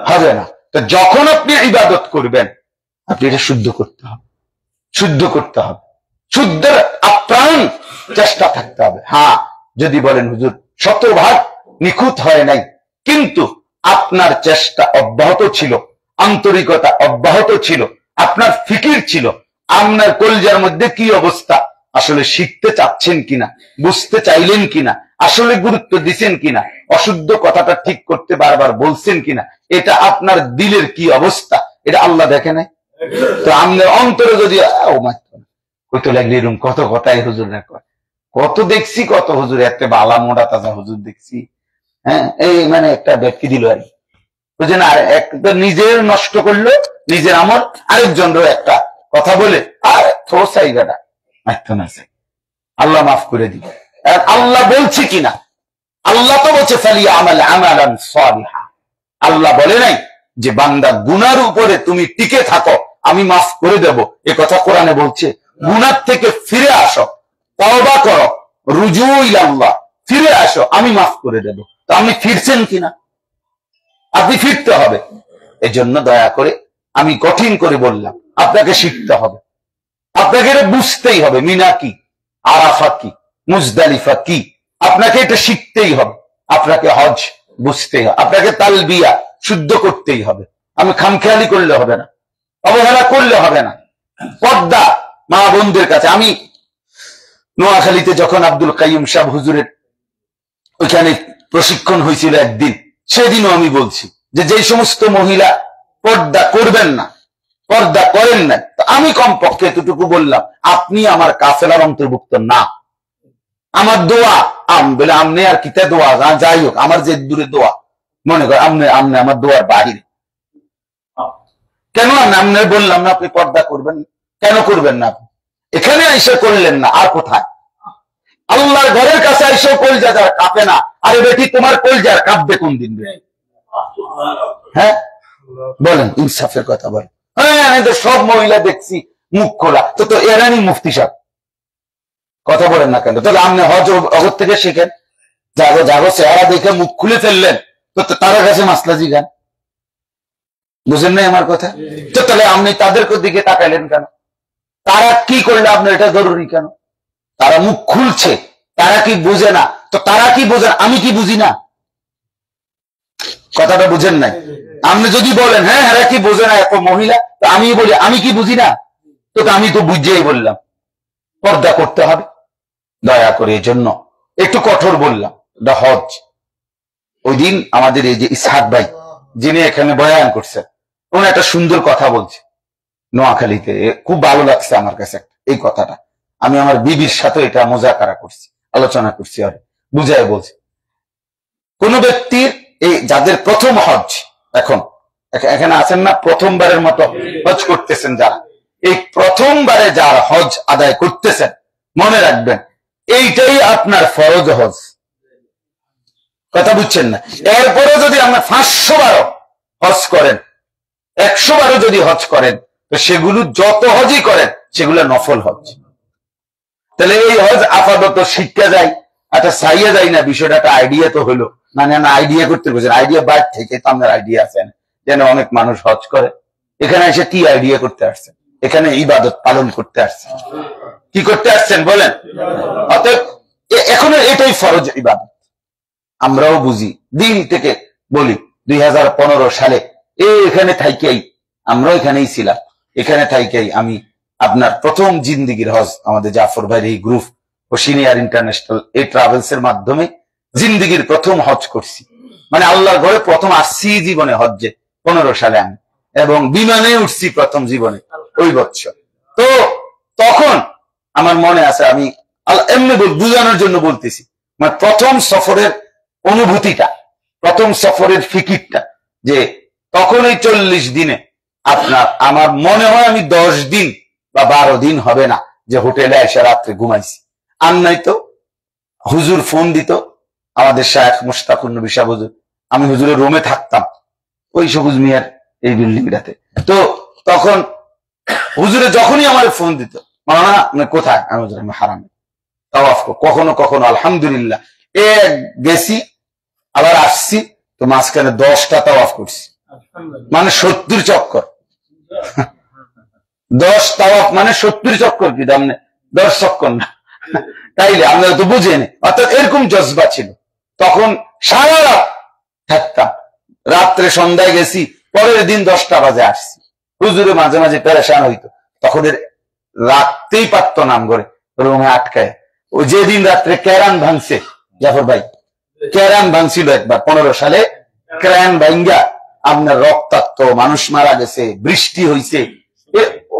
Speaker 1: হবে না। তো যখন আপনি ইবাদত করবেন, আপনি এটা শুদ্ধ করতে হবে, শুদ্ধ করতে হবে, শুদ্ধের আপ্রাণ চেষ্টা থাকতে হবে। হ্যাঁ, যদি বলেন হুজুর 100% নিখুঁত হয় নাই, কিন্তু আপনার চেষ্টা অব্যাহত ছিল, আন্তরিকতা অব্যাহত ছিল, আপনার ফিকির ছিল, আপনার কলজার মধ্যে কি অবস্থা, আসলে শিখতে চাচ্ছেন কিনা, বুঝতে চাইলেন কিনা, আসলে গুরুত্ব দিচ্ছেন কিনা, অশুদ্ধ কথাটা ঠিক করতে বারবার বলছেন কিনা, এটা আপনার দিলের কি অবস্থা, এটা আল্লাহ দেখে নাই? তো আপনার অন্তরে যদি কত লাগলে এরকম কত কথাই হুজুর না কয়, কত দেখছি, কত হুজুর একটা বালা মোড়া তাজা হুজুর দেখছি। হ্যাঁ, এই মানে একটা ব্যক্তি দিল আর বুঝলেন, আর একটা নিজের নষ্ট করলো নিজের আমল, আরেকজনেরও একটা কথা বলে আর থোসাইগাটা মাইতো না। আল্লাহ মাফ করে দিবে। আল্লাহ বলছে কিনা, আল্লাহ তো বলছে ফালিয়া আমাল আমালান সালিহা। আল্লাহ বলে নাই যে বান্দা গুনার উপরে তুমি টিকে থাকো, আমি মাফ করে দেব। এ কথা কোরআনে বলছে। গুনার থেকে ফিরে আসো, তওবা করো, রুজু ইলাল্লাহ, ফিরে আসো, আমি মাফ করে দেব। তো আপনি ফিরছেন কিনা? আপনি ফিরতে হবে। এজন্য দয়া করে আমি কঠিন করে বললাম, আপনাকে শিখতে হবে, আপনাকে এটা বুঝতেই হবে। মিনা কি, আরাফা কি, মুজদালিফা কি, আপনাকে এটা শিখতেই হবে। আপনাকে হজ বুঝতেই হবে, আপনাকে তালবিয়া শুদ্ধ করতেই হবে। আমি খামখেয়ালি করলে হবে না, অবহেলা করলে হবে না। পর্দা মা বোনদের কাছে, আমি নোয়াখালীতে যখন আব্দুল কাইয়ুম সাহেব হুজুরের ওইখানে প্রশিক্ষণ হয়েছিল একদিন, সেদিনও আমি বলছি যে যে সমস্ত মহিলা পর্দা করবেন না, পর্দা করেন না, আমি কমপক্ষে এতটুকু বললাম, আপনি আমার কাফেলার অন্তর্ভুক্ত না। আমার দোয়া বলে আমনে আর কিতা দোয়া, যাই হোক আমার যে দূরে দোয়া, মনে করেন আমনে আমনে আমার দোয়ার বাহিরে। কেন আমনে বললাম না আপনি পর্দা করবেন, কেন করবেন না? এখানে এসে করলেন না, আর কোথায়? আল্লাহর ঘরের কাছে এসেও কলজা যার কাঁপে না। আরে বেটি, তোমার কলজার কাঁপবে কোন দিন? হ্যাঁ বলেন, ইনসাফের কথা বলেন। হ্যাঁ, আমি তো সব মহিলা দেখছি মুখ খোলা, তো তো এরানি মুফতি সাহেব কথা বলেন না কেন? তাহলে আপনি হজ অগর থেকে শিখেন, যাগো যাগো চেহারা দেখে মুখ খুলে ফেললেন, তো তার কাছে মাসলা জিগান। বুঝেন নাই আমার কথা? তো তাহলে আপনি তাদের দিকে তাকাইলেন কেন? তারা কি করলে আপনার এটা জরুরি কেন? তারা মুখ খুলছে, তারা কি বুঝে না? তো তারা কি বোঝেন, আমি কি বুঝি না? কথাটা বুঝেন নাই? আপনি যদি বলেন হ্যাঁ হ্যাঁ কি বোঝে না এত মহিলা, তো আমি বলি আমি কি বুঝি না? তো আমি তো বুঝিয়েই বললাম পর্দা করতে হবে। দয়া করে এই জন্য একটু কঠোর বললাম। হজ ওই দিন আমাদের এই যে ইসহাক ভাই যিনি এখানে বয়ান করছেন, উনি একটা সুন্দর কথা বলছে নোয়াখালীতে, খুব ভালো লাগছে আমার কাছে এই কথাটা। আমি আমার বিবির সাথে এটা মোজাকারা করছি, আলোচনা করছি, আর বুঝাই বলছি। কোন ব্যক্তির এই যাদের প্রথম হজ, এখন এখানে আছেন না, প্রথমবারের মতো হজ করতেছেন যারা, এই প্রথমবারে যারা হজ আদায় করতেছেন, মনে রাখবেন এইটাই আপনার ফরজ হজ। কথা বুঝছেন না? এরপরে যদি আমরা 500 বারও হজ করেন, 100 বারও যদি হজ করেন, তো সেগুলো যত হজই করেন সেগুলো নফল হজ। তাহলে এই হজ আপাতত শিক্ষা যায়, একটা চাইয়া যায় না, বিষয়টা একটা আইডিয়া তো হলো, মানে আইডিয়া করতে বলছেন, আইডিয়া বাইর থেকে তো আপনার আইডিয়া আছেন, যেন অনেক মানুষ হজ করে। এখানে এসে কি আইডিয়া করতে আসছেন? এখানে ইবাদত পালন করতে আসছেন। কি করতে আসছেন বলেন? অতএব এখন এটাই ফরজ ইবাদত। আমরাও বুঝি, দিন থেকে বলি 2015 সালে এখানে থাইকেই, আমরাও এখানেই ছিলাম, এখানে থাইকেই আমি আপনার প্রথম জিন্দিগির হজ আমাদের জাফর ভাইয়ের এই গ্রুপ ও সিনিয়র ইন্টারন্যাশনাল এই ট্রাভেলস এর মাধ্যমে জিন্দিগির প্রথম হজ করছি। মানে আল্লাহর ঘরে প্রথম আসছি জীবনে হজ্জে 15 সালে আমি, এবং বিমানে উঠছি প্রথম জীবনে ওই বছর। তো তখন আমার মনে আছে, আমি এমনি বুঝানোর জন্য বলতেছি, মানে প্রথম সফরের অনুভূতিটা, প্রথম সফরের ফিকিরটা, যে তখন এই 40 দিনে আপনার আমার মনে হয় আমি 10 দিন বা 12 দিন হবে না যে হোটেলে এসে রাত্রে ঘুমাইছি। আর নাই তো হুজুর ফোন দিত, আমাদের শায়েখ মুশতাকুর নবী সাহেব হুজুর, আমি হুজুরের রুমে থাকতাম ওই সবুজ মিয়ার এই বিল্ডিংটাতে। তো তখন হুজুরে যখনই আমার ফোন দিত, মাওলানা কোথায়, আমি হারামে তাওয়াফ, কখনো কখনো আলহামদুলিল্লাহ গেছি আবার আসছি, তো মাঝখানে 10টা তাওয়াফ করছি, মানে 70 চক্কর। 10 তাওয়াফ মানে 70 চক্কর, কি দাম 10 চক্কর না, তাইলে আমরা তো বুঝেনি। অর্থাৎ এরকম জজবা ছিল। তখন সারা রাত থাকতাম, রাত্রে সন্ধ্যায় গেছি, পরের দিন 10টা বাজে আসছি। হুজুরে মাঝে মাঝে পেরেশান হইতো, তখন রাখতেই পারতো নাম করে রুমে আটকায়। ও যেদিন রাত্রে ক্যারান ভাঙছে, জাফর ভাই ক্যারান ভাঙছিল একবার 15 সালে, ক্যারান ভাঙ্গা আপনার রক্তাক্ত মানুষ মারা গেছে, বৃষ্টি হয়েছে,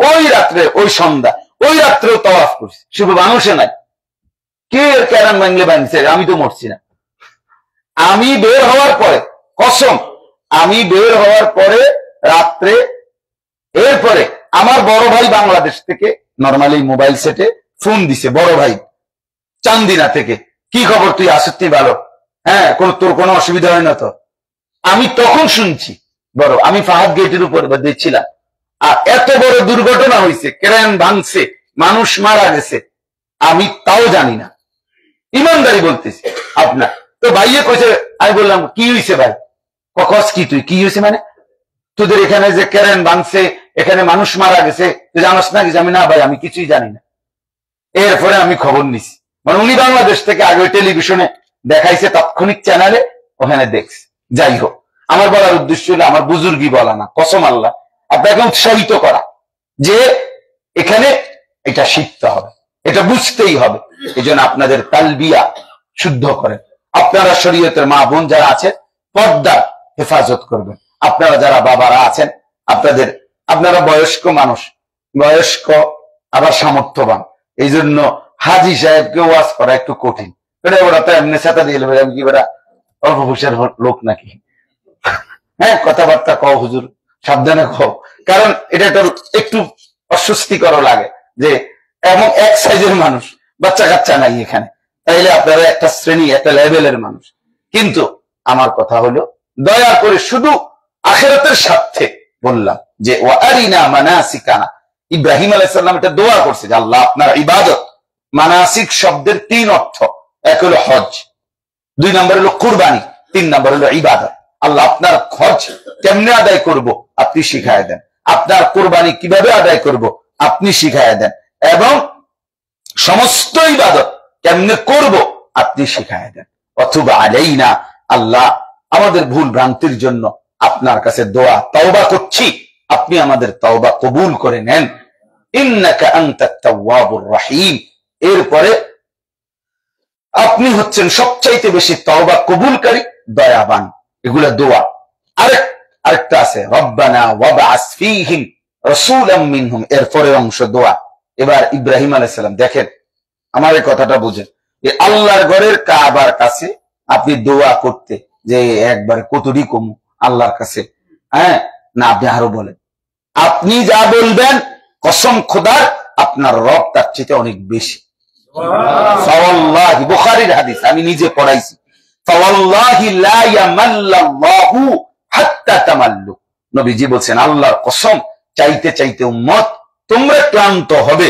Speaker 1: ওই রাত্রে ওই সন্ধ্যা ওই রাত্রেও তাওয়াফ করছে, শুধু মানুষে নাই। কে ক্যারান ভাঙলে ভাঙছে, আমি তো মরছি না। আমি বের হওয়ার পরে, কসম, আমি বের হওয়ার পরে রাত্রে, এরপরে আমার বড় ভাই বাংলাদেশ থেকে নরমালি মোবাইল সেটে ফোন দিছে, বড় ভাই চান্দিনা থেকে, কি খবর, তুই আসতি ভালো, হ্যাঁ তোর কোনো অসুবিধা হয় না তো? আমি তখন শুনছি, আমি ফাহাদ গেটের উপর দেখছিলাম, আর এত বড় দুর্ঘটনা হয়েছে, ক্রেন ভাঙছে, মানুষ মারা গেছে, আমি তাও জানি না, ইমানদারি বলতেছি আপনার। তো ভাইয়ে কইছে, আমি বললাম কি হয়েছে ভাই? কস কি, তুই কি হয়েছে মানে? তোদের এখানে যে ক্রেন ভাঙছে, এখানে মানুষ মারা গেছে, তুই জানাস না? আমি না ভাই, আমি কিছুই জানি না। এরপরে আমি খবর নিছি, মানে উনি বাংলাদেশ থেকে আগে টেলিভিশনে দেখাইছে, তাৎক্ষণিক চ্যানেলে, ওখানে দেখছি। যাই হোক, আমার বলার উদ্দেশ্য হলো আমার বুজুর্গি বলা না, কসম আল্লাহ, আপনাকে উৎসাহিত করা যে এখানে এটা শিখতে হবে, এটা বুঝতেই হবে। এই জন্য আপনাদের তালবিয়া শুদ্ধ করেন। আপনারা শরীয়তের মা বোন যারা আছেন, পর্দা হেফাজত করবেন। আপনারা যারা বাবারা আছেন, আপনারা বয়স্ক মানুষ, বয়স্ক আবার সামর্থ্যবান, এই জন্য হাজি সাহেবকে ওয়াজ করা একটু কঠিন। ওরা তো এমনি সাথে দিয়ে আমি কি বেড়া অল্প পয়সার লোক নাকি? হ্যাঁ, কথাবার্তা কও হুজুর, সাবধানে কও, কারণ এটা একটু অস্বস্তিকর লাগে যে এমন এক সাইজের মানুষ, বাচ্চা কাচ্চা নাই এখানে, তাইলে আপনারা একটা শ্রেণী, একটা লেভেলের মানুষ। কিন্তু আমার কথা হলো, দয়া করে শুধু আখিরাতের স্বার্থে বললাম যে ওয়ারিনা মানাসিকানা। ইব্রাহিম আলাইহিস সালাম এটা দোয়া করছে যে আল্লাহ আপনার ইবাদত, মানাসিক শব্দের 3 অর্থ, এক হলো হজ, 2 নম্বর হলো কুরবানি, 3 নম্বর হলো ইবাদত। আল্লাহ আপনার হজ কেমনে আদায় করব আপনি শিখায় দেন, আপনার কুরবানি কিভাবে আদায় করব আপনি শিখায় দেন, এবং সমস্ত ইবাদত কেমনে করব আপনি শিখায় দেন। অথবা আলাইনা, আল্লাহ আমাদের ভুল ভ্রান্তির জন্য আপনার কাছে দোয়া তওবা করছি, আপনি আমাদের তওবা কবুল করে নেন। ইন্নাকা আনতাত তাওয়াবুর রহিম। এরপরে আপনি হচ্ছেন সবচাইতে বেশি তওবা কবুলকারী, দয়াবান। এগুলা দোয়া। আরেকটা আছে, রব্বানা ওয়াবআস ফীহিম রাসূলাম মিনহুম, এরপরে অংশ দোয়া। এবার ইব্রাহিম আলাইহিস সালাম, দেখেন আমার এই কথাটা বুঝেন, যে আল্লাহর ঘরের কাবার কাছে আপনি দোয়া করতে যে একবারে কতটি কম আল্লাহর কাছে, হ্যাঁ না, আপনি আরো বলেন, আপনি যা বলবেন কসম খোদার আপনার রব তার চেয়ে অনেক বেশি। ফাওয়াল্লাহি, বুখারীর হাদিস, আমি নিজে পড়াইছি, ফাওয়াল্লাহি লা ইয়ামাল্লাল্লাহু হাত্তা তামাল্লু। নবীজি বলছেন আল্লাহর কসম, চাইতে চাইতে উম্মত তোমরা ক্লান্ত হবে,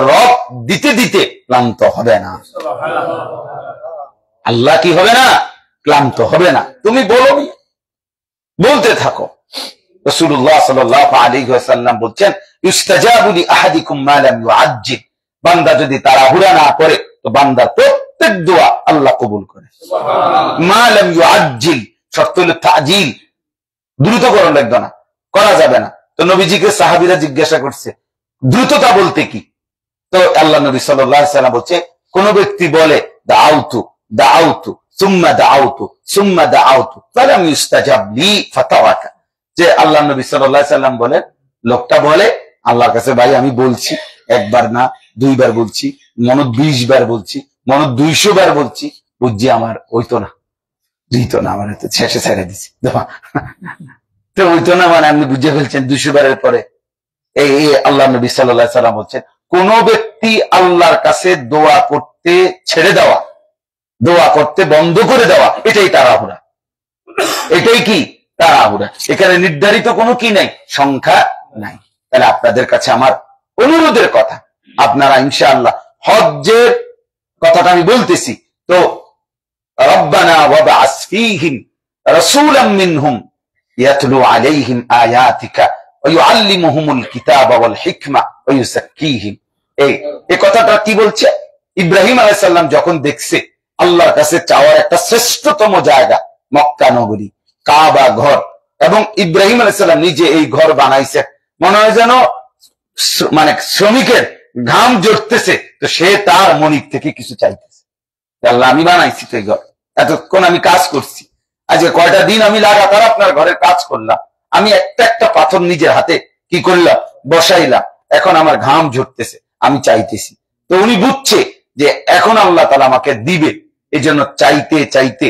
Speaker 1: রব দিতে দিতে ক্লান্ত হবে না। আল্লাহ কি হবে না? ক্লান্ত হবে না। তুমি বলো, বলতে থাকো। রাসূলুল্লাহ সাল্লাল্লাহু আলাইহি ওয়াসাল্লাম বলছেন, ইস্তাজাবু লি আহাদিকুম মা লাম ইউআজ্জিল। বান্দা যদি তাড়াহুড়া না করে তো বান্দার প্রত্যেক দোয়া আল্লাহ কবুল করে। মা লাম ইউআজ্জিল, শর্ত হলো তাজিল, দ্রুতকরণ লাগবে না, করা যাবে না। তো নবীজিকে সাহাবীরা জিজ্ঞাসা করছে দ্রুততা বলতে কি? তো আল্লাহ নবী সাল্লাল্লাহু আলাইহি ওয়াসাল্লাম বলছে, কোন ব্যক্তি বলে দাউতু দাউতু সুম্মা দাউতু সুম্মা দাউতু ফালাম ইস্তাজাব লি ফাতাওয়াকা, যে আল্লাহ নবী সাল্লাল্লাহু আলাইহি ওয়াসাল্লাম বলেন, লোকটা বলে আল্লাহর কাছে, ভাই আমি বলছি, একবার না 2 বার বলছি, মনে 20 বার বলছি, মনে 200 বার বলছি, বুঝছি আমার ওইতো না, দিত না, আমার তো শেষে ছেড়ে দিছি, তো ওইতো না, মানে আপনি বুঝে ফেলছেন 200 বারের পরে। এই আল্লাহ নবী সাল্লাল্লাহু আলাইহি ওয়াসাল্লাম বলছেন, কোন ব্যক্তি আল্লাহর কাছে দোয়া করতে ছেড়ে দেওয়া, দোয়া করতে বন্ধ করে দেওয়া, এটাই তাড়াহুড়া। এটাই কি? তাড়াহুড়া। এখানে নির্ধারিত কোনো কি নাই, সংখ্যা নাই। তাহলে আপনাদের কাছে আমার অনুরোধের কথা, আপনারা ইনশাআল্লাহ হজ্জের কথাটা আমি বলতেছি, তো রব্বানা ওয়াবআস ফীহিম রাসূলাম মিনহুম ইয়াতলু আলাইহিম আয়াতিকা ওয়া ইউআল্লিমুহুমুল কিতাবা ওয়াল হিকমা ওয়া ইউযাক্কিহিম। এই কথাটা কি বলছে? ইব্রাহিম আলাইহিস সালাম যখন দেখছে আল্লাহর কাছে চাওয়ার একটা শ্রেষ্ঠতম জায়গা মক্কা নগরী, কাবা ঘর, এবং ইব্রাহিম আলাইহিস সালাম নিজে এই ঘর বানাইছে, মনে হয় যেন মানে শ্রমিকের ঘাম জড়তেছে, তো সে তার মনিক থেকে কিছু চাইতেছে, আল্লাহ আমি বানাইছি তো এই ঘর, এতক্ষণ আমি কাজ করছি, আজকে কয়টা দিন আমি লাগাতার আপনার ঘরের কাজ করলাম, আমি একটা একটা পাথর নিজের হাতে কি করলাম, বসাইলাম, এখন আমার ঘাম ঝরতেছে, আমি চাইতেছি। তো উনি বুঝছে যে এখন আল্লাহ তাআলা আমাকে দিবে, এই জন্য চাইতে চাইতে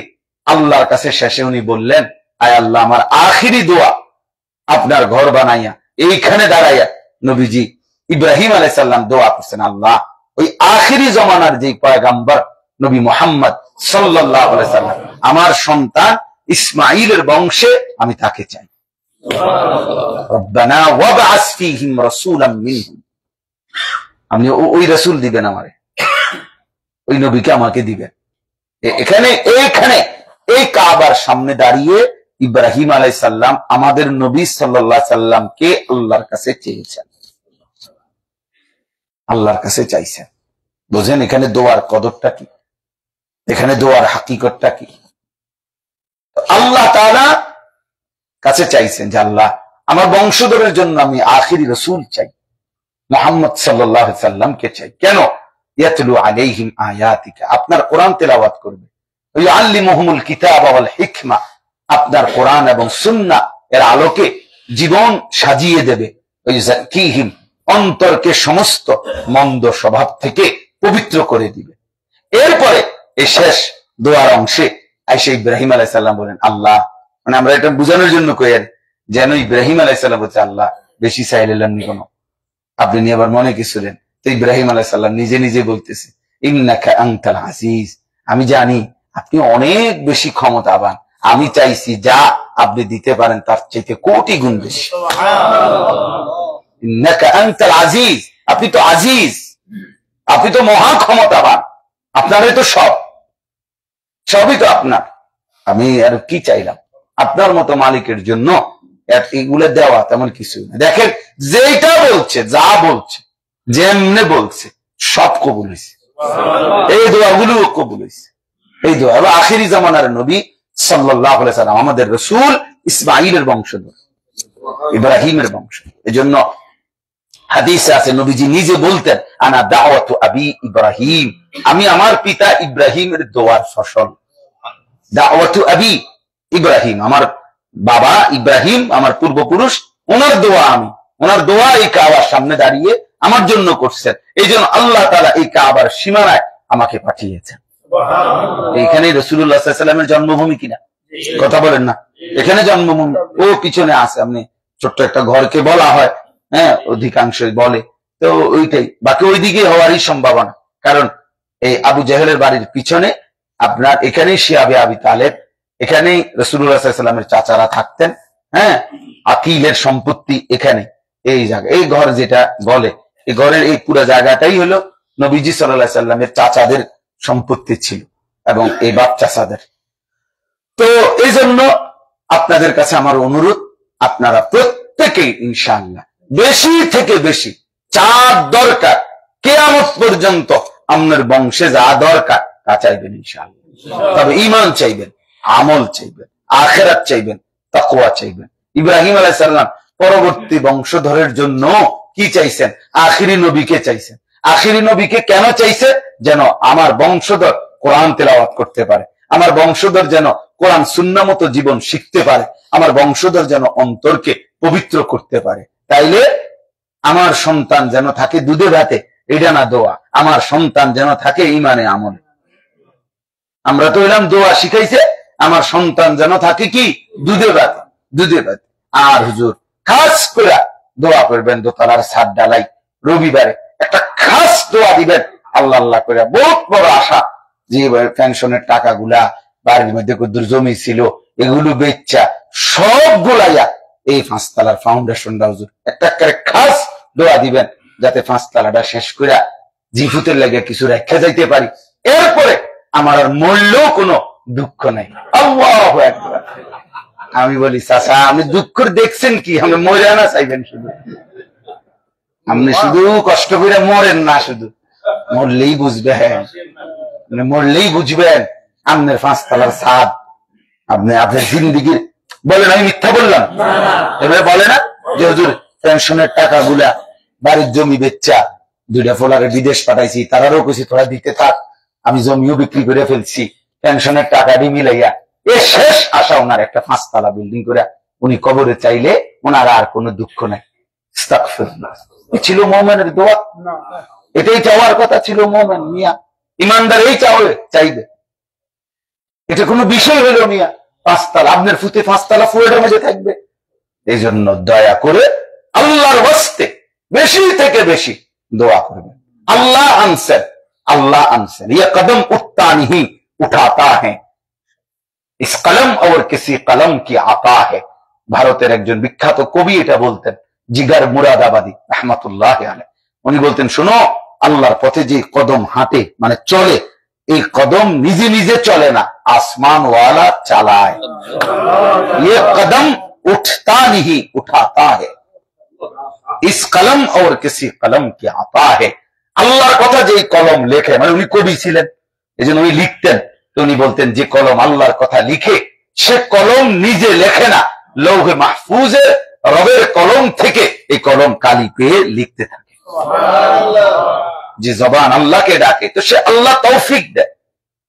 Speaker 1: আল্লাহর কাছে শেষে উনি বললেন, আয় আল্লাহ, আমার আখিরি দোয়া আপনার ঘর বানাইয়া এইখানে দাঁড়াইয়া নবীজি ইব্রাহিম আলাইহিস সালাম দোয়া করছেন, আল্লাহ ওই আখিরি জমানার যে পয়গম্বর নবী মুহাম্মদ সাল্লাল্লাহু আলাইহি সাল্লাম আমার সন্তান ইসমাঈলের বংশে আমি তাকে চাই। রব্বানা ওয়াবআস ফীহিম রাসূলাম মিনহুম, আপনি ওই রাসূল দিবেন আমারে, ওই নবীকে আমাকে দিবেন। এখানে এই কাবার সামনে দাঁড়িয়ে ইব্রাহিম আলাইহিস সালাম আমাদের নবী সাল্লাল্লাহু আলাইহি সাল্লামকে আল্লাহর কাছে চেয়েছেন, আল্লাহর কাছে চাইছেন। বুঝেন এখানে দোয়ার কদরটা কি, এখানে দোয়ার হাকিকতটা কি? আল্লাহ তাআলা কাছে চাইছেন যে আল্লাহ আমার বংশধরের জন্য আমি আখিরি রাসূল চাই, মুহাম্মদ সাল্লাল্লাহু আলাইহি সাল্লামকে চাই। কেন? ইয়াতলু আলাইহিম আয়াতিকা, আপনার কোরআন তেলাওয়াত করবে, ইউআল্লিমুহুমুল কিতাবা ওয়াল হিকমা, আপনার কোরআন এবং সুন্নাহ এর আলোকে জীবন সাজিয়ে দেবে, ইউযাক্কিহিম, অন্তরকে সমস্ত মন্দ স্বভাব থেকে পবিত্র করে দিবে। এরপরে এই শেষ দোয়ার অংশে আয়েশা ইব্রাহিম আলাইহিস সালাম বলেন, আল্লাহ, মানে আমরা এটা বোঝানোর জন্য কই যেন ইব্রাহিম আলাইহিস সালাম বলছে, আল্লাহ বেশি চাইলেন নি কোন, আপনি নিয়ে আবার মনে কিছুলেন। তো ইব্রাহিম আলাইহিস সালাম নিজে নিজে বলতেছে, ইন্নাকা আনতাল আজিজ, আমি জানি আপনি অনেক বেশি ক্ষমতাবান, আমি চাইছি যা আপনি দিতে পারেন তার চাইতে কোটি গুণ বেশি। ইন্নাকা আনতাল আজিজ, আপনি তো আজিজ, আপনি তো মহা ক্ষমতাবান, আপনারই তো সবই তো আপনার, আমি আর কি চাইলাম, আপনার মতো মালিকের জন্য এগুলো দেওয়া তেমন কিছু না। দেখেন যেটা বলছে, যা বলছে, যেমনে বলছে সব কবুল হয়েছে, এই দোয়াগুলো কবুল হয়েছে, এই দোয়া। এবং আখিরি জামানার নবী সাল্লাল্লাহু আলাইহি সাল্লাম আমাদের রাসূল ইসমাঈলের বংশধর, ইব্রাহিমের বংশ। এজন্য হাদিসে আছে নবীজি নিজে বলতেন, আনা দাওয়াতু আবি ইব্রাহিম, আমি আমার পিতা ইব্রাহিমের দোয়ার ফসল। দাওয়াতু আবি ইব্রাহিম, আমার বাবা ইব্রাহিম, আমার পূর্বপুরুষ, ওনার দোয়া, আমি ওনার দোয়া এই কাবার সামনে দাঁড়িয়ে আমার জন্য করছেন, এই জন্য আল্লাহ তাআলা এই কাবার সীমানায় আমাকে পাঠিয়েছেন। এইখানে রাসূলুল্লাহ সাল্লাল্লাহু আলাইহি ওয়াসাল্লামের জন্মভূমি কিনা, কথা বলেন না, এখানে জন্মভূমি। ও পিছনে আছে, আপনি ছোট্ট একটা ঘরকে বলা হয়, হ্যাঁ অধিকাংশই বলে, তো ওইটাই, বাকি ওইদিকে হওয়ারই সম্ভাবনা, কারণ এই আবু জেহেলের বাড়ির পিছনে আপনার এখানেই শিয়াবে আবি তালেব, এখানেই রাসূলুল্লাহ সাল্লাল্লাহু আলাইহি ওয়াসাল্লামের চাচারা থাকতেন, হ্যাঁ আকিলের সম্পত্তি এখানে, এই জায়গা, এই ঘর যেটা বলে, এই ঘরের এই পুরো জায়গাটাই হলো নবীজি সাল্লাল্লাহু আলাইহি ওয়াসাল্লামের চাচাদের সম্পত্তি ছিল, এবং এই বাপ চাচাদের। তো এই জন্য আপনাদের কাছে আমার অনুরোধ, আপনারা প্রত্যেকেই ইনশাআল্লাহ বেশি থেকে বেশি যা দরকার কিয়ামত পর্যন্ত আপনার বংশে যা দরকার তা চাইবেন ইনশাআল্লাহ। তবে ঈমান চাইবেন, আমল চাইবেন, আখিরাত চাইবেন, তাকওয়া চাইবেন। ইব্রাহিম আলাইহিস সালাম পরবর্তী বংশধরের জন্য কি চাইছেন? আখিরি নবীকে চাইছেন। আখিরি নবীকে কেন চাইছে? যেন আমার বংশধর কোরআন তেলাওয়াত করতে পারে, আমার বংশধর যেন কোরআন সুন্নাহ মতো জীবন শিখতে পারে, আমার বংশধর যেন অন্তরকে পবিত্র করতে পারে। তাইলে আমার সন্তান যেন থাকে দুধে ভাতে, এটা না দোয়া, আমার সন্তান যেন থাকে ইমানে আমলে। আমরা তো এলাম দোয়া শিখাইছে, আমার সন্তান যেন থাকে কি দুধে ভাতে, দুধে ভাতে। আর হুজুর খাস করে দোয়া করবেন, দোতলার ছাদ ডালাই রবিবারে একটা খাস দোয়া দিবেন, আল্লাহ আল্লাহ করে বহুত বড় আশা, যে পেনশনের টাকাগুলা বাড়ির মধ্যে কদ্দুর জমি ছিল এগুলো বেচা সব গুলাইয়া এই 5 তলার ফাউন্ডেশনটা হুজুর একটা খাস দোয়া দিবেন, যাতে 5 তলাটা শেষ করে জিফুতের লাগে কিছু রেখে যাইতে পারি। এরপরে আমার আর মরলেও কোনো দুঃখ নাই। আল্লাহু আকবার। আমি বলি চাচা আপনি দুঃখ দেখছেন কি? আপনি মরে না চাইবেন শুধু, আপনি শুধু কষ্ট করে মরেন না, শুধু মরলেই বুঝবেন, মরলেই বুঝবেন আপনার 5 তলার ছাদ, আপনি আপনার জিন্দিগির। বলেন আমি মিথ্যা বললাম? এবারে বলে না যে হুজুর পেনশনের টাকাগুলা বাড়ির জমি বেচা 2টা ফোলারে বিদেশ পাঠাইছি, তারারও কিছু তোরা দিতে থাক, আমি জমিও বিক্রি করে ফেলছি, পেনশনের টাকাটি মিলাইয়া এ শেষ আশা ওনার একটা 5 তলা বিল্ডিং করে উনি কবরে চাইলে ওনার আর কোনো দুঃখ নাই। ছিল মুমিনের দোয়া, এটাই চাওয়ার কথা ছিল মুমিন মিয়া, ইমানদার এই চাইবে, এটা কোনো বিষয় হলো মিয়া। 5 তলা আপনার ফুতে 5 তলা ফুলের মধ্যে থাকবে। এই জন্য দয়া করে আল্লাহর ওয়াস্তে বেশি থেকে বেশি দোয়া করবেন। আল্লাহ আনসার, আল্লাহ আনসার, ये कदम उठता नहीं उठाता है, इस कलम और किसी कलम की आता है। ভারতের একজন বিখ্যাত কবি এটা বলতেন, জিগার মুরাদাবাদী রহমাতুল্লাহ আলাইহি। উনি বলতেন শোনো, আল্লাহর পথে যে কদম হাঁটে মানে চলে, এই কদম নিজে নিজে চলে না, আসমান ওয়ালা চালায়। ये कदम उठता नहीं उठाता है, इस कलम और किसी कलम की आता है। আল্লাহর কথা যে কলম লেখে, মানে উনি কবি ছিলেন, এই জন্য উনি লিখতেন, তো উনি বলতেন যে কলম আল্লাহর কথা লিখে, সে কলম নিজে লেখে না, লৌহে মাহফুজে রবের কলম থেকে এই কলম কালি পেয়ে লিখতে থাকে। যে জবান আল্লাহকে ডাকে তো সে আল্লাহ তৌফিক দেয়।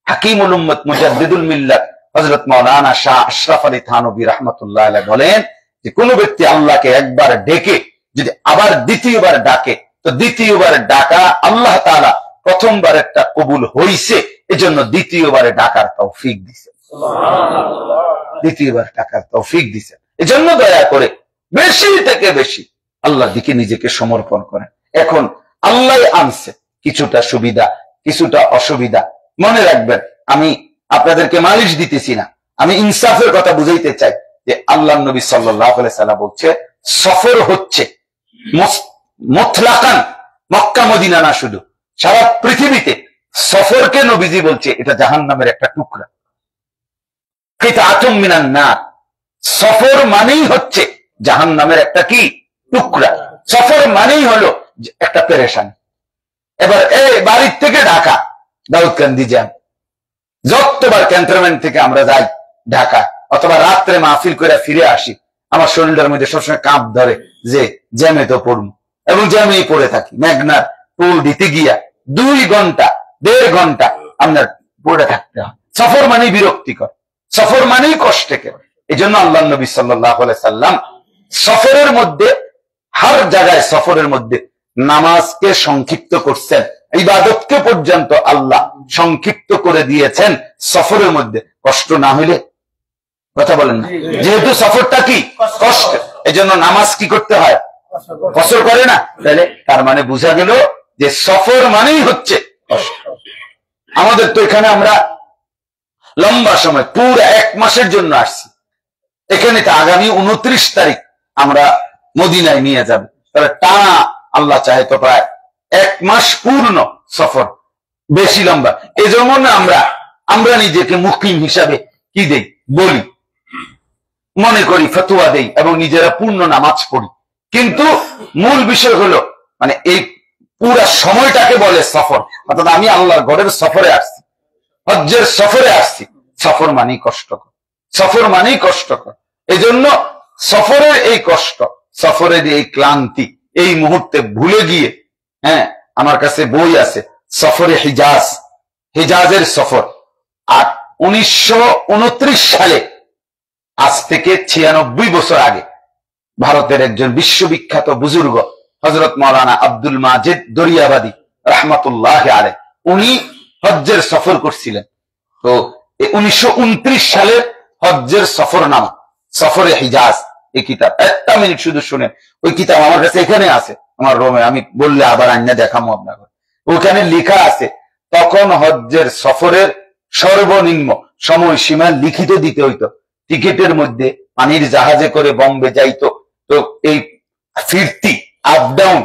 Speaker 1: হাকিমুল উম্মত মুজাদ্দিদুল মিল্লাত হযরত মাওলানা শাহ আশরাফ আলী থানভী রাহমাতুল্লাহ আলাইহি বলেন যে কোন ব্যক্তি আল্লাহকে একবার ডেকে যদি আবার দ্বিতীয়বার ডাকে, তো দ্বিতীয়বার ডাকা আল্লাহ তাআলা প্রথমবার একটা কবুল হইছে, এজন্য দ্বিতীয়বারে ডাকার তৌফিক দিয়েছে। সুবহানাল্লাহ, দ্বিতীয়বার ডাকার তৌফিক দিয়েছে। এজন্য দয়া করে বেশি থেকে বেশি আল্লাহর দিকে নিজেকে সমর্পণ করেন। এখন আল্লাহ আনছে, কিছুটা সুবিধা কিছুটা অসুবিধা, মনে রাখবেন আমি আপনাদেরকে মালিশ দিতেছি না, আমি ইনসাফের কথা বুঝাইতে চাই যে আল্লাহ নবী সাল্লাল্লাহু আলাইহি সাল্লাম বলছে সফর হচ্ছে মুতলাকান, মক্কা মদিনা না, শুধু সারা পৃথিবীতে সফরকে নবীজি বলছে এটা জাহান্নামের একটা টুকরা। কিতাতুম মিনান নার, সফর মানেই হচ্ছে জাহান্নামের একটা কি টুকরা, সফর মানেই হলো একটা পেরেশানি। এবার এই বাড়ির থেকে ঢাকা দাউদকান্দি যান, যতবার ক্যান্টনমেন্ট থেকে আমরা যাই ঢাকা, অথবা রাত্রে মাহফিল করে ফিরে আসি, আমার শরীরের মধ্যে সবসময় কাঁপ ধরে যে জ্যামে তো পড়ব, এবং জ্যামেই পড়ে থাকি। মেঘনার টোল দিতে গিয়া 2 ঘন্টা 1.5 ঘন্টা আপনার পড়ে থাকতে হয়। সফর মানেই বিরক্তিকর, সফর মানেই কষ্টকর। এই জন্য আল্লাহ নবী সাল্লাল্লাহু আলাইহি সাল্লাম সফরের মধ্যে, হর জায়গায় সফরের মধ্যে নামাজকে সংক্ষিপ্ত করছেন, ইবাদতকে পর্যন্ত আল্লাহ সংক্ষিপ্ত করে দিয়েছেন সফরের মধ্যে। কষ্ট না হইলে, কথা বলেন না, যেহেতু সফরটা কি কষ্ট, এই জন্য নামাজ কি করতে হয়, কসর করে না, তাহলে তার মানে বোঝা গেল যে সফর মানেই হচ্ছে কষ্ট। আমাদের তো এখানে আমরা লম্বা সময় পুরো 1 মাসের জন্য আসছি, এখানে তো আগামী 29 তারিখ আমরা মদিনায় নিয়ে যাবে, তাহলে টানা আল্লাহ চাহে তো প্রায় 1 মাস পূর্ণ সফর, বেশি লম্বা। এই জন্য আমরা নিজেকে মুকিম হিসাবে কি দেই, বলি, মনে করি, ফতোয়া দেই এবং নিজেরা পূর্ণ নামাজ পড়ি, কিন্তু মূল বিষয় হলো মানে এই পুরা সময়টাকে বলে সফর। অর্থাৎ আমি আল্লাহর ঘরের সফরে আসছি, হজ্জের সফরে আসছি, সফর মানেই কষ্টকর, সফর মানেই কষ্টকর। এই জন্য সফরের এই কষ্ট, সফরের এই ক্লান্তি এই মুহূর্তে ভুলে গিয়ে, হ্যাঁ আমার কাছে বই আছে সফরে হিজাজ, হিজাজের সফর। আর 1929 সালে, আজ থেকে 96 বছর আগে, ভারতের একজন বিশ্ববিখ্যাত বুজুর্গ হযরত মাওলানা আব্দুল মাজিদ দরিয়াবাদী রাহমাতুল্লাহ আলাইহি, উনি হজ্জের সফর করছিলেন। তো 1929 সালের হজ্জের সফরনামা, সফরে হিজাজ, এই কিতাব, 1 মিনিট শুধু শুনেন। ওই কিতাব আমার কাছে এখানে আছে আমার রুমে, আমি বললে আবার আইনা দেখাবো আপনাকে। ওখানে লেখা আছে তখন হজ্জের সফরের সর্বনিম্ন সময়সীমা লিখিত দিতে হইতো। টিকিটের মধ্যে পানির জাহাজে করে বম্বে যাইতো, তো এই ফিরতি আপ ডাউন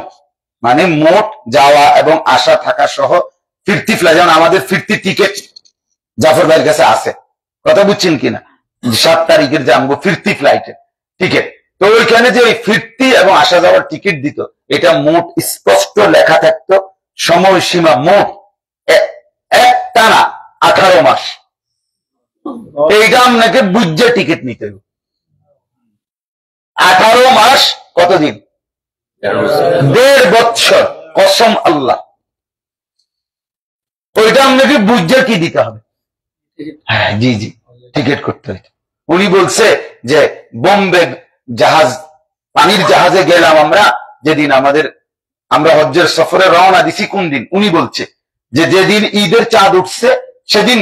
Speaker 1: মানে মোট যাওয়া এবং আসা থাকা সহ ফিরতি ফ্লাইট, যেমন আমাদের ফিরতি টিকিট জাফর ভাইয়ের কাছে আছে, কথা বুঝছেন কিনা? 7 তারিখের যে আমগো ফিরতি ফ্লাইটে টিকিট, তো ওইখানে যে ওই ফিরতি এবং আসা যাওয়ার টিকিট দিত, এটা মোট স্পষ্ট লেখা থাকতো সময়সীমা মোট একটানা 18 মাস। এইটা আপনাকে বুঝে টিকিট নিতে হবে। 18 মাস কতদিন? 1.5 বছর। কসম আল্লাহ, ওইটা আপনাকে বুঝে কি দিতে হবে? হ্যাঁ, জি জি, টিকিট করতে হইতো। উনি বলছে যে বোম্বে জাহাজ, পানির জাহাজে গেলাম আমরা যেদিন আমরা হজ্জের সফরে রওনা দিছি। কোন দিন? উনি বলছে যে যেদিন ঈদের চাঁদ উঠছে সেদিন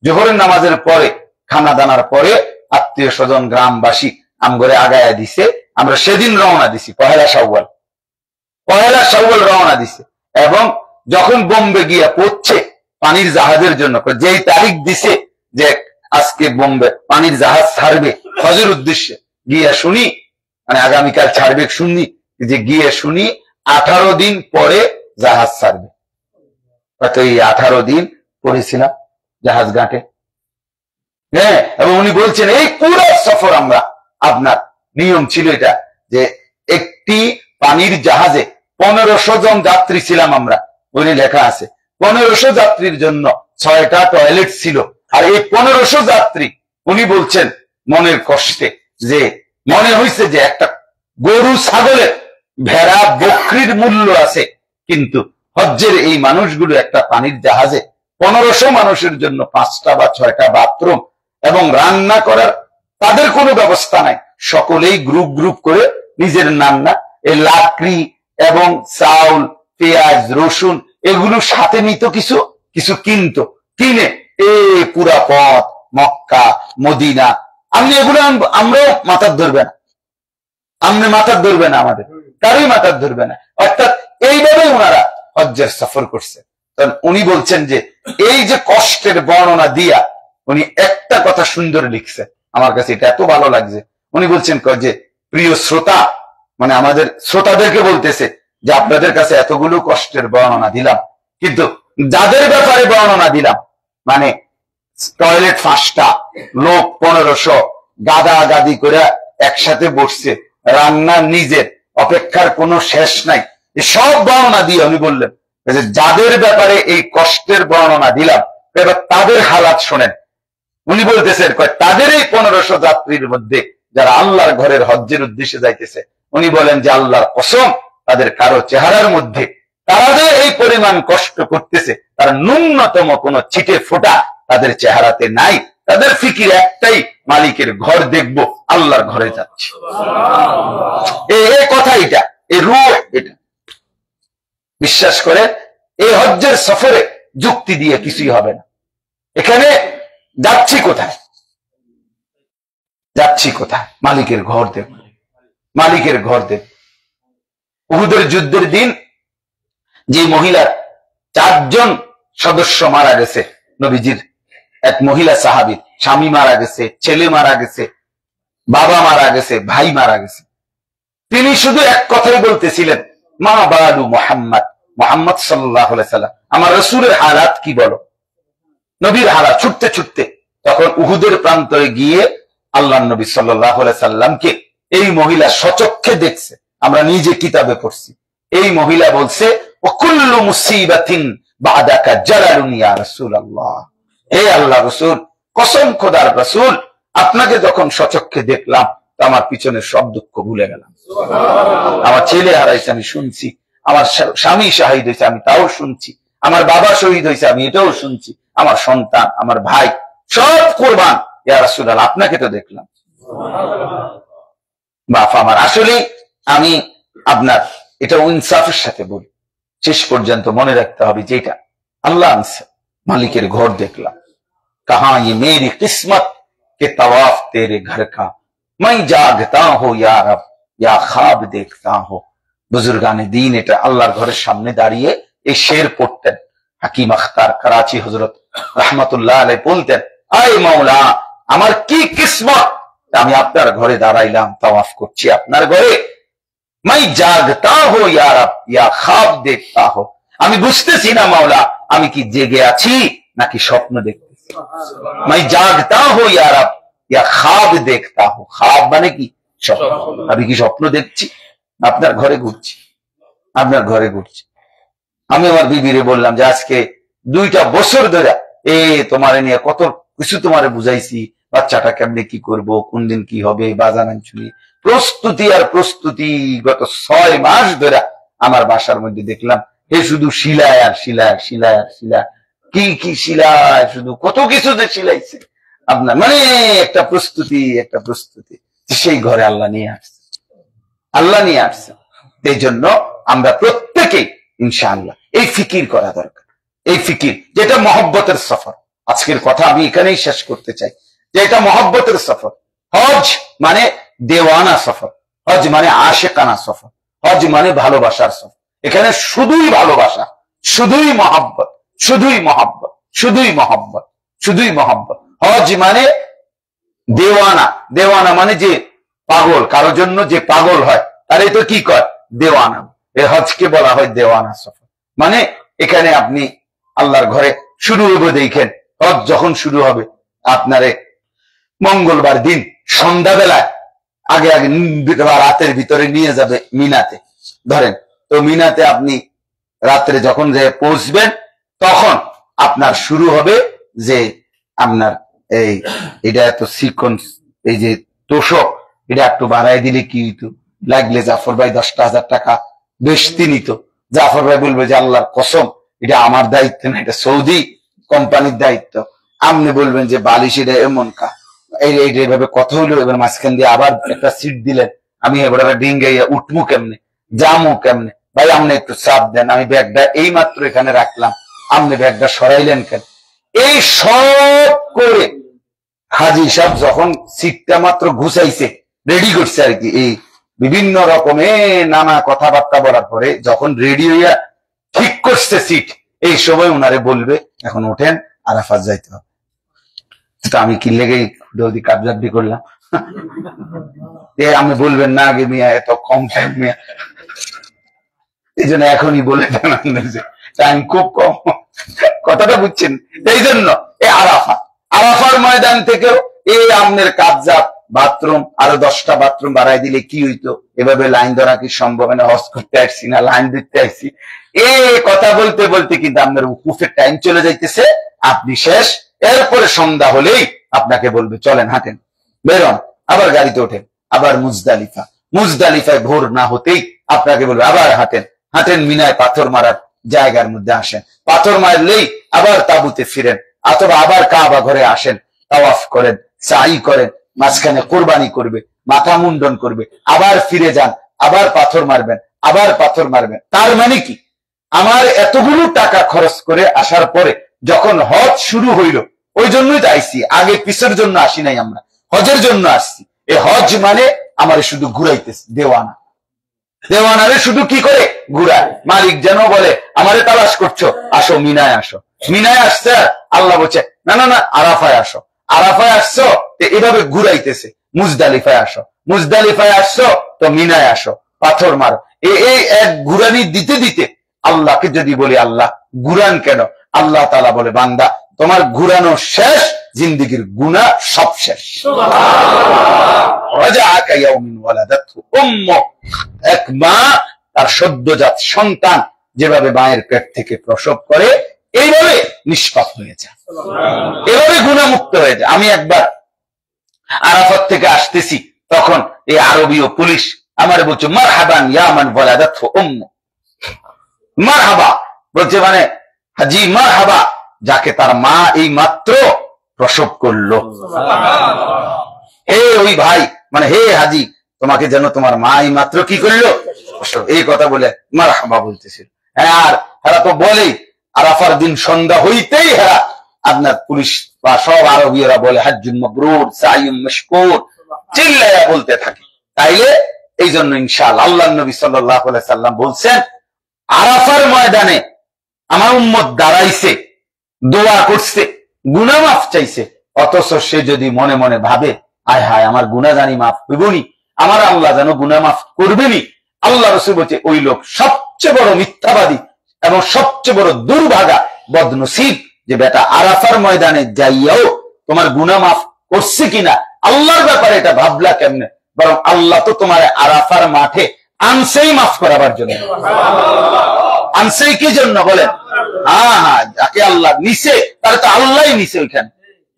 Speaker 1: জোহরের নামাজের পরে, খানা দানার পরে আত্মীয় স্বজন গ্রামবাসী আমগরে আগায়া দিছে, আমরা সেদিন রওনা দিছি। পহেলা শাওয়াল রওনা দিছে। এবং যখন বোম্বে গিয়া পৌঁছে পানির জাহাজের জন্য, যেই তারিখ দিছে যে আজকে বোম্বে পানির জাহাজ ছাড়বে হজের উদ্দেশ্যে, গিয়া শুনি, মানে আগামীকাল ছাড়বে শুনি, যে গিয়ে শুনি 18 দিন পরে জাহাজ ছাড়বে। হয়তো এই 18 দিন পড়েছিলাম জাহাজ ঘাটে। হ্যাঁ, এবং উনি বলছেন এই পুরো সফর আমরা, আপনার নিয়ম ছিল এটা যে একটি পানির জাহাজে 1500 জন যাত্রী ছিলাম আমরা। ওই লেখা আছে 1500 যাত্রীর জন্য 6টা টয়লেট ছিল। আর এই 1500 যাত্রী, উনি বলছেন মনের কষ্টে যে মনে হয়েছে যে একটা গরু, ছাগলের, ভেড়া, বকরির মূল্য আছে, কিন্তু হজ্জের এই মানুষগুলো একটা পানির জাহাজে 1500 মানুষের জন্য 5টা বা 6টা বাথরুম এবং রান্না করার তাদের কোনো ব্যবস্থা নাই। সকলেই গ্রুপ গ্রুপ করে নিজের রান্না, এই লাকড়ি এবং চাউল, পেঁয়াজ, রসুন এগুলো সাথে নিত, কিছু কিছু কিনতো, কিনে এই পুরা পথ মক্কা মদিনা, আপনি এগুলো আমরাও মাথার ধরবে না, আপনি মাথার ধরবে না, আমাদের কারোই মাথার ধরবে না। অর্থাৎ এইভাবে ওনারা হজ্জের সফর করছে। উনি বলছেন যে এই যে কষ্টের বর্ণনা দিয়া উনি একটা কথা সুন্দর লিখছে, আমার কাছে এটা এত ভালো লাগছে। উনি বলছেন যে প্রিয় শ্রোতা, মানে আমাদের শ্রোতাদেরকে বলতেছে যে আপনাদের কাছে এতগুলো কষ্টের বর্ণনা দিলাম, কিন্তু যাদের ব্যাপারে বর্ণনা দিলাম, মানে টয়লেট 5টা, লোক 1500, গাদা গাদি করে একসাথে বসছে, রান্না নিজের, অপেক্ষার কোনো শেষ নাই, সব বর্ণনা দিয়ে উনি বললেন যে যাদের ব্যাপারে এই কষ্টের বর্ণনা দিলাম এবার তাদের হালাত শোনেন। উনি বলতেছেন তাদের এই 1500 যাত্রীর মধ্যে যারা আল্লাহর ঘরের হজ্জের উদ্দেশ্যে যাইতেছে, উনি বলেন যে আল্লাহর কসম, তাদের কারো চেহারার মধ্যে তারা যে এই পরিমাণ কষ্ট করতেছে তার ন্যূনতম কোনো ছিটে ফোঁটা তাদের চেহারাতে নাই। তাদের ফিকির একটাই, মালিকের ঘর দেখবো, আল্লাহর ঘরে যাচ্ছে। এই কথা, এটা এই রূহ, এটা বিশ্বাস করে এই হজ্জের সফরে যুক্তি দিয়ে কিছুই হবে না। এখানে যাচ্ছি কোথায়? যাচ্ছি কোথায়? মালিকের ঘর দেব, মালিকের ঘর দেব। উহুদের যুদ্ধের দিন যে মহিলার 4 জন সদস্য মারা গেছে, নবীজির এক মহিলা সাহাবীর স্বামী মারা গেছে, ছেলে মারা গেছে, বাবা মারা গেছে, ভাই মারা গেছে, তিনি শুধু এক কথাই বলতেছিলেন, মা বালু মুহাম্মদ, মুহাম্মদ সাল্লাল্লাহু আলাইহি সাল্লাম, আমার রাসূলের হালাত কি বলো, নবীর হালাত। ছুটতে ছুটতে তখন উহুদের প্রান্তরে গিয়ে আল্লাহ নবী সাল্লাল্লাহু আলাইহি সাল্লামকে এই মহিলা সচক্ষে দেখছে, আমরা নিজে কিতাবে পড়ছি। এই মহিলা বলছে, ওয়াকুল্লু মুসিবাতিন বাদাকা জালালুন ইয়া রাসূলুল্লাহ, হে আল্লাহ রাসূল, কসম খোদার রাসূল, আপনাকে যখন সচক্ষে দেখলাম তো আমার পিছনে সব দুঃখ ভুলে গেলাম। আমার ছেলে হারাইছে আমি শুনছি, আমার স্বামী শাহিদ হয়েছে আমি তাও শুনছি, আমার বাবা শহীদ হয়েছে আমি এটাও শুনছি, আমার সন্তান, আমার ভাই সব কোরবান, ইয়া রাসূলুল্লাহ আপনাকে তো দেখলাম। বাপ আমার, আসলে আমি আপনার এটা ইনসাফের সাথে বলি, শেষ পর্যন্ত মনে রাখতে হবে যে এটা আল্লাহ আনছে, মালিকের ঘর দেখলাম। कहां ये मेरी किस्मत के तवाफ तेरे घर का, मैं जागता हो या रब या ख्वाब देखता हो। बुजुर्गाने दीन এটা আল্লাহর ঘরের সামনে দাঁড়িয়ে এই শের পড়তেন। হাকিম আখতার করাচি হযরত রাহমাতুল্লাহ আলাইহি বলতেন, আয় মাওলা, আমার কি কিসমত, আমি আপনার ঘরে দাঁড়াইলাম, তাওয়াফ করছি আপনার ঘরে। मैं जागता हो या रब या ख्वाब देखता हो, আমি বুঝতেছি না মাওলা আমি কি জেগে আছি নাকি স্বপ্ন দেখতেছি। मैं जागता हूँ या रब या ख्वाब देखता हूँ। ख्वाব মানে কি? স্বপ্ন। আমি কি স্বপ্ন দেখছি? আপনার ঘরে ঘুরছি, আপনার ঘরে ঘুরছি। আমি আমার বিবিরে বললাম যে আজকে 2টা বছর ধরে তোমারে নিয়ে কত কিছু তোমারে বুঝাইছি, বাচ্চাটা কেমনে কি করব, কোন দিন কি হবে, বাজান আনছুনি, প্রস্তুতি আর প্রস্তুতি। গত 6 মাস ধরে আমার বাসার মধ্যে দেখলাম এ শুধু শিলায় আর শিলায়, শিলায় আর শিলা, কি কি শিলায়, শুধু কত কিছু যে শিলাইছে আপনার, মানে একটা প্রস্তুতি, একটা প্রস্তুতি। সেই ঘরে আল্লাহ নিয়ে আসছে, আল্লাহ নিয়ে আসছে। এই জন্য আমরা প্রত্যেকেই ইনশাআল্লাহ এই ফিকির করা দরকার, এই ফিকির যেটা মহব্বতের সফর। আজকের কথা আমি এখানেই শেষ করতে চাই যে এটা মহব্বতের সফর। হজ মানে দেওয়ানা সফর, হজ মানে আশেকানা সফর, হজ মানে ভালোবাসার সফর। এখানে শুধুই ভালোবাসা, শুধুই মহব্বত, শুধুই মহব্বত, শুধুই মহব্বত, শুধুই মহব্বত। হজ মানে দেওয়ানা, দেওয়ানা মানে যে পাগল, কারোর জন্য যে পাগল হয় তার তো কি কয়? দেওয়ানা। এই হজকে বলা হয় দেওয়ানা সফর। মানে এখানে আপনি আল্লাহর ঘরে শুরু হবে, দেখেন হজ যখন শুরু হবে আপনারে মঙ্গলবার দিন সন্ধ্যাবেলায় আগে আগে রাতের ভিতরে নিয়ে যাবে মিনাতে, ধরেন তো মিনাতে আপনি রাত্রে যখন যে পৌঁছবেন তখন আপনার শুরু হবে যে আপনার এটা এত সিকোয়েন্স, এই যে তোষক এটা একটু বাড়াই দিলে কি হইতো, লাগলে জাফর ভাই 10,000 টাকা বেশি নিত। জাফর ভাই বলবে যে আল্লাহর কসম এটা আমার দায়িত্ব না, এটা সৌদি কোম্পানির দায়িত্ব। আপনি বলবেন যে বালিশ এটা এমন কা, এইভাবে কথা হইলো, এবার মাঝখান দিয়ে আবার একটা সিট দিলেন, আমি এবার ডিঙ্গাইয়া উঠমু কেমনে, জামু কেমনে, ভাই আপনি একটু চাপ দেন, আমি ব্যাগটা এই মাত্র এখানে রাখলাম, আপনি ব্যাগটা সরাইলেন কেন। এই সব করে হাজি সাহেব যখন সিটটা মাত্র ঘুষাইছে, রেডি করছে আর কি, এই বিভিন্ন রকমের নানা কথাবার্তা বলার পরে যখন রেডি হইয়া ঠিক করছে সিট, এই সময় ওনারে বলবে এখন ওঠেন আরাফাত যাইতে হবে। আমি কি লেগে কাবজাবি করলাম, আমি বলবেন না আগে মিয়া এত কম টাইম মিয়া, এই জন্য এখনই বলে দেন যে টাইম খুব কম, কথাটা বুঝছেন। এই জন্য এই আরাফা, আরাফার ময়দান থেকেও এই আমনের কাবজাব বাথরুম আরো 10টা বাথরুম বাড়াই দিলে কি হইতো, এভাবে লাইন ধরা কি সম্ভব? না হজ করতে আসছি না লাইন দিতে আসছি, কথা বলতে বলতে কিন্তু আপনার উকুফের টাইম চলে যাইতেছে, আপনি শেষ। এরপরে সন্ধ্যা হলেই আপনাকে বলবে চলেন হাঁটেন, বেরোন, আবার গাড়িতে ওঠেন, আবার মুজদালিফা, মুজদালিফায় ভোর না হতেই আপনাকে বলবে আবার হাঁটেন, হাঁটেন মিনায় পাথর মারার জায়গার মধ্যে আসেন, পাথর মারলেই আবার তাবুতে ফিরেন, অথবা আবার কাবা ঘরে আসেন, তাওয়াফ করেন, সাই করেন, মাঝখানে কোরবানি করবে, মাথা মুন্ডন করবে, আবার ফিরে যান, আবার পাথর মারবেন, আবার পাথর মারবেন। তার মানে কি আমার এতগুলো টাকা খরচ করে আসার পরে যখন হজ শুরু হইল, ওই জন্যই তো আইসি, আগে পিছের জন্য আসি নাই, আমরা হজের জন্য আসছি। এই হজ মানে আমার শুধু ঘুরাইতেছে, দেওয়ানা, দেওয়ানারে শুধু কি করে ঘুরায়। মালিক যেন বলে আমারে তালাশ করছো, আসো মিনায় আসো, মিনায় আসছে আল্লাহ বলছে না না না আরাফায় আসো, আরাফায় আসছো এভাবে ঘুরাইতেছে, মুজদালিফায় আসো, মুজদালিফায় আসছো তো মিনায় আসো, পাথর মারো। এই এক ঘুরানি দিতে দিতে আল্লাহকে যদি বলি আল্লাহ ঘুরান কেন, আল্লাহ তাআলা বলে বান্দা তোমার ঘুরানো শেষ, জিন্দেগির গুনাহ সব শেষ। এক মা তার সদ্যজাত সন্তান যেভাবে মায়ের পেট থেকে প্রসব করে এইভাবে নিষ্পাপ হয়ে যায়, এভাবে গুনাহমুক্ত হয়ে যায়। আমি একবার আরাফাত থেকে আসতেছি, তখন এই আরবীয় পুলিশ আমার বলছে মারহাবান ইয়া মান ওয়ালাদাতহু উম্মু, মারহাবা বলছে মানে হাজি মারহাবা যাকে তার মা এই মাত্র প্রসব করলো। হে ওই ভাই মানে হে হাজি তোমাকে যেন তোমার মা এই মাত্র কি করলো, এই কথা বলে মারহাবা বলতেছিল। হ্যাঁ, আর এরা তো বলেই আরাফার দিন সন্ধ্যা হইতেই হ্যাঁ আপনার পুলিশ বা সব আরবীয়রা বলে হাজ্জুন মাবরুর, সাইয়ুম মাশকুর, চিল্লায়া বলতে থাকে। তাইলে এই জন্য ইনশাআল্লাহ আল্লাহর নবী সাল্লাল্লাহু আলাইহি সাল্লাম বলছেন আরাফার ময়দানে আমার উম্মত দাঁড়াইছে, দোয়া করছে, গুনাহ মাফ চাইছে, অথচ সে যদি মনে মনে ভাবে আয় হায় আমার গুনাহ জানি মাফ হইবনি, আমার আল্লাহ যেন গুনাহ মাফ করবেনি, আল্লাহ রাসূল বলছে ওই লোক সবচেয়ে বড় মিথ্যাবাদী এবং সবচেয়ে বড় দুর্ভাগা বদনসিব, যে বেটা আরাফার ময়দানে যাইয়াও তোমার গুনাহ মাফ করছে কিনা, আল্লাহর ব্যাপারে এটা ভাবলা কেমনে? বরং আল্লাহ তো তোমার আরাফার মাঠে আনছেই মাফ করাবার জন্য। আনছেই কি জন্য বলেন? হ্যাঁ, যাকে আল্লাহ নিছে তাহলে তো আল্লাহই নিছে, ওইখানে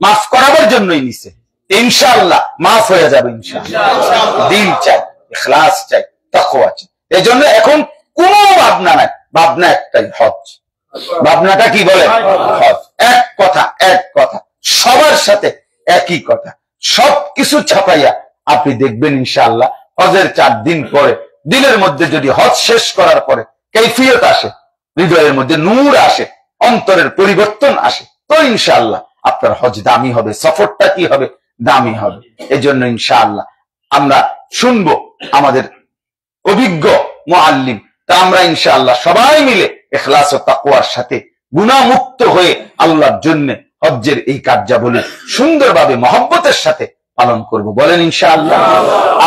Speaker 1: মাফ করাবার জন্যই নিছে। ইনশাআল্লাহ মাফ হয়ে যাবে ইনশাআল্লাহ। দিল চাই, ইখলাস চাই, তাকওয়া চাই। এই জন্য এখন কোনো ভাবনা নাই, ভাবনা একটাই, হজ। ভাবনাটা কি বলে? হজ। এক কথা, এক কথা, সবার সাথে একই কথা, সবকিছু ছাপাইয়া আপনি দেখবেন ইনশাআল্লাহ হজের 4 দিন পরে দিলের মধ্যে যদি হজ শেষ করার পরে কৈফিয়ত আসে, হৃদয়ের মধ্যে নূর আসে, অন্তরের পরিবর্তন আসে, তো ইনশাআল্লাহ আপনার হজ দামি হবে, সফরটা কি হবে? দামি হবে। এই জন্য ইনশাআল্লাহ আমরা শুনবো আমাদের অভিজ্ঞ মুআল্লিম, তা আমরা ইনশাআল্লাহ সবাই মিলে ইখলাস ও তাকওয়ার সাথে গুনাহ মুক্ত হয়ে আল্লাহর জন্য হজ্জের এই কার্যাবলী সুন্দরভাবে মহব্বতের সাথে পালন করব, বলেন ইনশাআল্লাহ।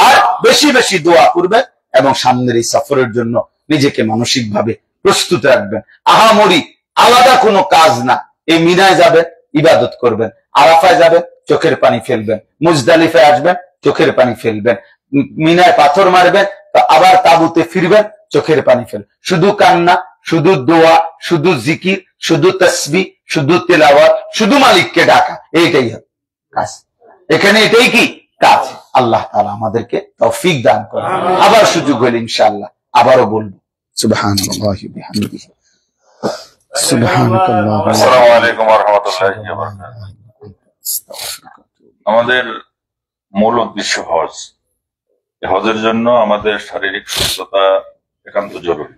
Speaker 1: আর বেশি বেশি দোয়া করবেন এবং সামনের এই সফরের জন্য নিজেকে মানসিকভাবে প্রস্তুত রাখবেন। আহামরি আলাদা কোনো কাজ না, এই মিনায় যাবেন, ইবাদত করবেন, আরাফায় যাবেন, চোখের পানি ফেলবেন, মুজদালিফায় আসবেন, চোখের পানি ফেলবেন, মিনায় পাথর মারবেন, তো আবার তাবুতে ফিরবেন, চোখের পানি ফেলবেন। শুধু কান্না, শুধু দোয়া, শুধু জিকির, শুধু তাসবিহ, শুধু তেলাওয়াত, শুধু মালিককে ডাকা, এইটাই হবে কাজ। এখানে এটাই কি কাজ। আল্লাহ তাআলা আমাদেরকে তৌফিক দান করেন। আবার সুযোগ হলে ইনশাআল্লাহ আবারও বলবো। সুবহানাল্লাহি ওয়া বিহামদিহি। সুবহানাকাল্লাহ।
Speaker 2: আসসালামু আলাইকুম ওয়া রাহমাতুল্লাহি ওয়া বারাকাতুহু। আমাদের মূল উদ্দেশ্য হজ। হজের জন্য আমাদের শারীরিক সুস্থতা একান্ত জরুরি।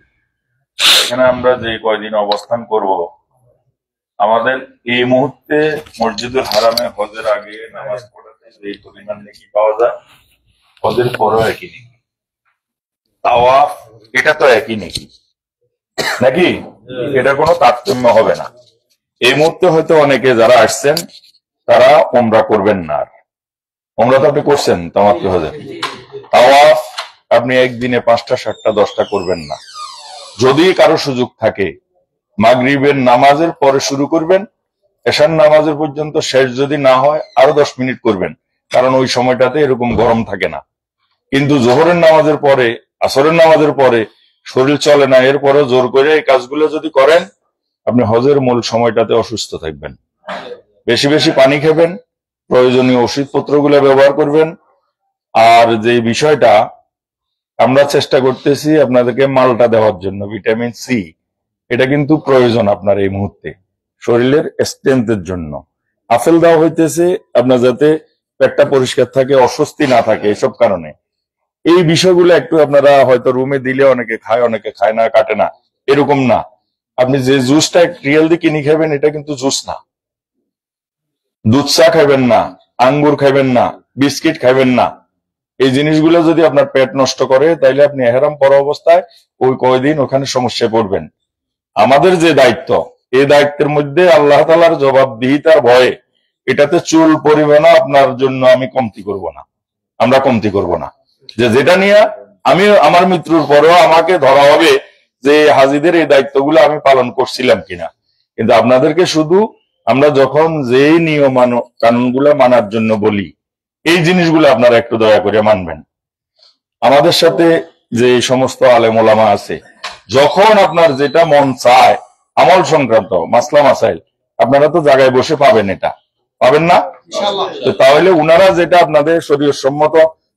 Speaker 2: এখানে আমরা যে কয়দিন অবস্থান করব, আমাদের এই মুহূর্তে মসজিদুল হারামে হজের আগে নামাজ পড়াতে যে পরিমাণ নেকি পাওয়া যায়, হজের পরও একই নেকি। তাওয়াফ এটা তো একই নেকি নাকি, এটা কোনো তারতম্য হবে না। এই মুহূর্তে হয়তো অনেকে যারা আসছেন তারা উমরা করবেন না, আর উমরা তো আপনি করছেন তামাত্তু হজে। তাওয়াফ আপনি একদিনে 5টা 7টা 10টা করবেন না। যদি কারো সুযোগ থাকে মাগরিবের নামাজের পরে শুরু করবেন, এশার নামাজের পর্যন্ত শেষ যদি না হয় আরো 10 মিনিট করবেন, কারণ ওই সময়টাতে এরকম গরম থাকে না। কিন্তু জোহরের নামাজের পরে, আসরের নামাজের পরে শরীর চলে না, এরপরে জোর করে এই কাজগুলো যদি করেন, আপনি হজের মূল সময়টাতে অসুস্থ থাকবেন। বেশি বেশি পানি খাবেন, প্রয়োজনীয় ওষুধপত্রগুলো ব্যবহার করবেন। আর যে বিষয়টা আমরা চেষ্টা করতেছি আপনাদেরকে মালটা দেওয়ার জন্য, ভিটামিন সি, এটা কিন্তু প্রয়োজন আপনার এই মুহূর্তে শরীরের স্ট্রেংথের জন্য। আপেল দেওয়া হইতেছে আপনার যাতে পেটটা পরিষ্কার থাকে, অস্বস্তি না থাকে, এসব কারণে। এই বিষয়গুলো একটু আপনারা হয়তো রুমে দিলে অনেকে খায়, অনেকে খায় না, কাটে না, এরকম না। আপনি যে জুসটা রিয়েল দিয়ে কিনে খাবেন, এটা কিন্তু জুস না। দুধ চা খাবেন না, আঙ্গুর খাবেন না, বিস্কিট খাবেন না। এই জিনিসগুলো যদি আপনার পেট নষ্ট করে, তাইলে আপনি এহরাম পরা অবস্থায় ওই কয়দিন ওখানে সমস্যায় পড়বেন। আমাদের যে দায়িত্ব, এই দায়িত্বের মধ্যে আল্লাহ তাআলার জবাবদিহিতার ভয়ে এটাতে চুল পরিমাণও আপনার জন্য আমি কমতি করব না, আমরা কমতি করব না। যেটা নিয়ে আমি আমার মৃত্যুর পরেও আমাকে ধরা হবে যে হাজীদের এই দায়িত্বগুলো আমি পালন করছিলাম কিনা। কিন্তু আপনাদেরকে শুধু আমরা যখন যেই নিয়ম কানুনগুলো মানার জন্য বলি, এই জিনিসগুলো আপনারা একটু দয়া করে মানবেন। আমাদের সাথে যে সমস্ত আলেম ওলামা আছে, যখন আপনার যেটা মন চায় আমল সংক্রান্ত মাসলা মাসাইল, আপনারা তো জায়গায় বসে পাবেন, এটা পাবেন না? তো তাহলে উনারা যেটা আপনাদের শরীয়ত সম্মত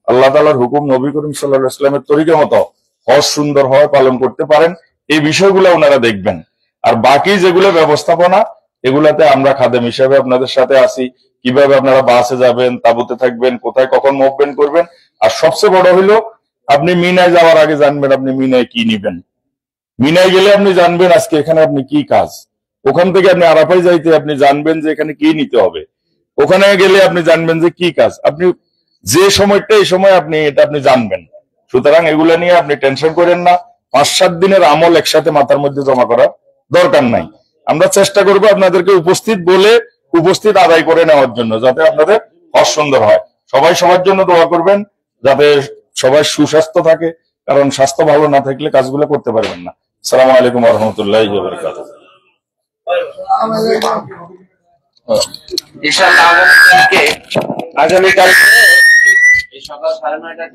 Speaker 2: আল্লাহ তাআলার হুকুম, নবী করিম সাল্লাল্লাহু আলাইহি ওয়াসাল্লামের তরিকা মতো হজ সুন্দর হয় পালন করতে পারেন, এই বিষয়গুলো ওনারা দেখবেন। আর বাকি যেগুলো ব্যবস্থাপনা, এগুলাতে আমরা খাদেম হিসাবে আপনাদের সাথে আছি। কিভাবে আপনারা বাসে যাবেন, তাবুতে থাকবেন, কোথায় কখন মুভমেন্ট করবেন। আর সবচেয়ে বড় হইলো, আপনি মিনায় যাওয়ার আগে জানবেন আপনি মিনায় কি নিবেন। মিনায় গেলে আপনি জানবেন আজকে এখানে আপনি কি কাজ। ওখান থেকে আপনি আরাফায় যাইতে আপনি জানবেন যে এখানে কি নিতে হবে। ওখানে গেলে আপনি জানবেন যে কি কাজ। আপনি যে সময়টা, এই সময় আপনি এটা আপনি জানবেন। সুতরাং এগুলা নিয়ে আপনি টেনশন করেন না। 5-7 দিনের আমল একসাথে মাথার মধ্যে জমা করার দরকার নাই। আমরা চেষ্টা করবো আপনাদেরকে উপস্থিত বলে উপস্থিত আদায় করে নেওয়ার জন্য, যাতে আপনাদের হজ সুন্দর হয়। সবাই সবার জন্য দোয়া করবেন যাতে সবাই সুস্বাস্থ্য থাকে, কারণ স্বাস্থ্য ভালো না থাকলে কাজগুলো করতে পারবেন না। আসসালামু আলাইকুম ওয়া রাহমাতুল্লাহি ওয়া বারাকাতুহু।
Speaker 3: ইনশাআল্লাহ আগামীকালকে এই সকাল 9:30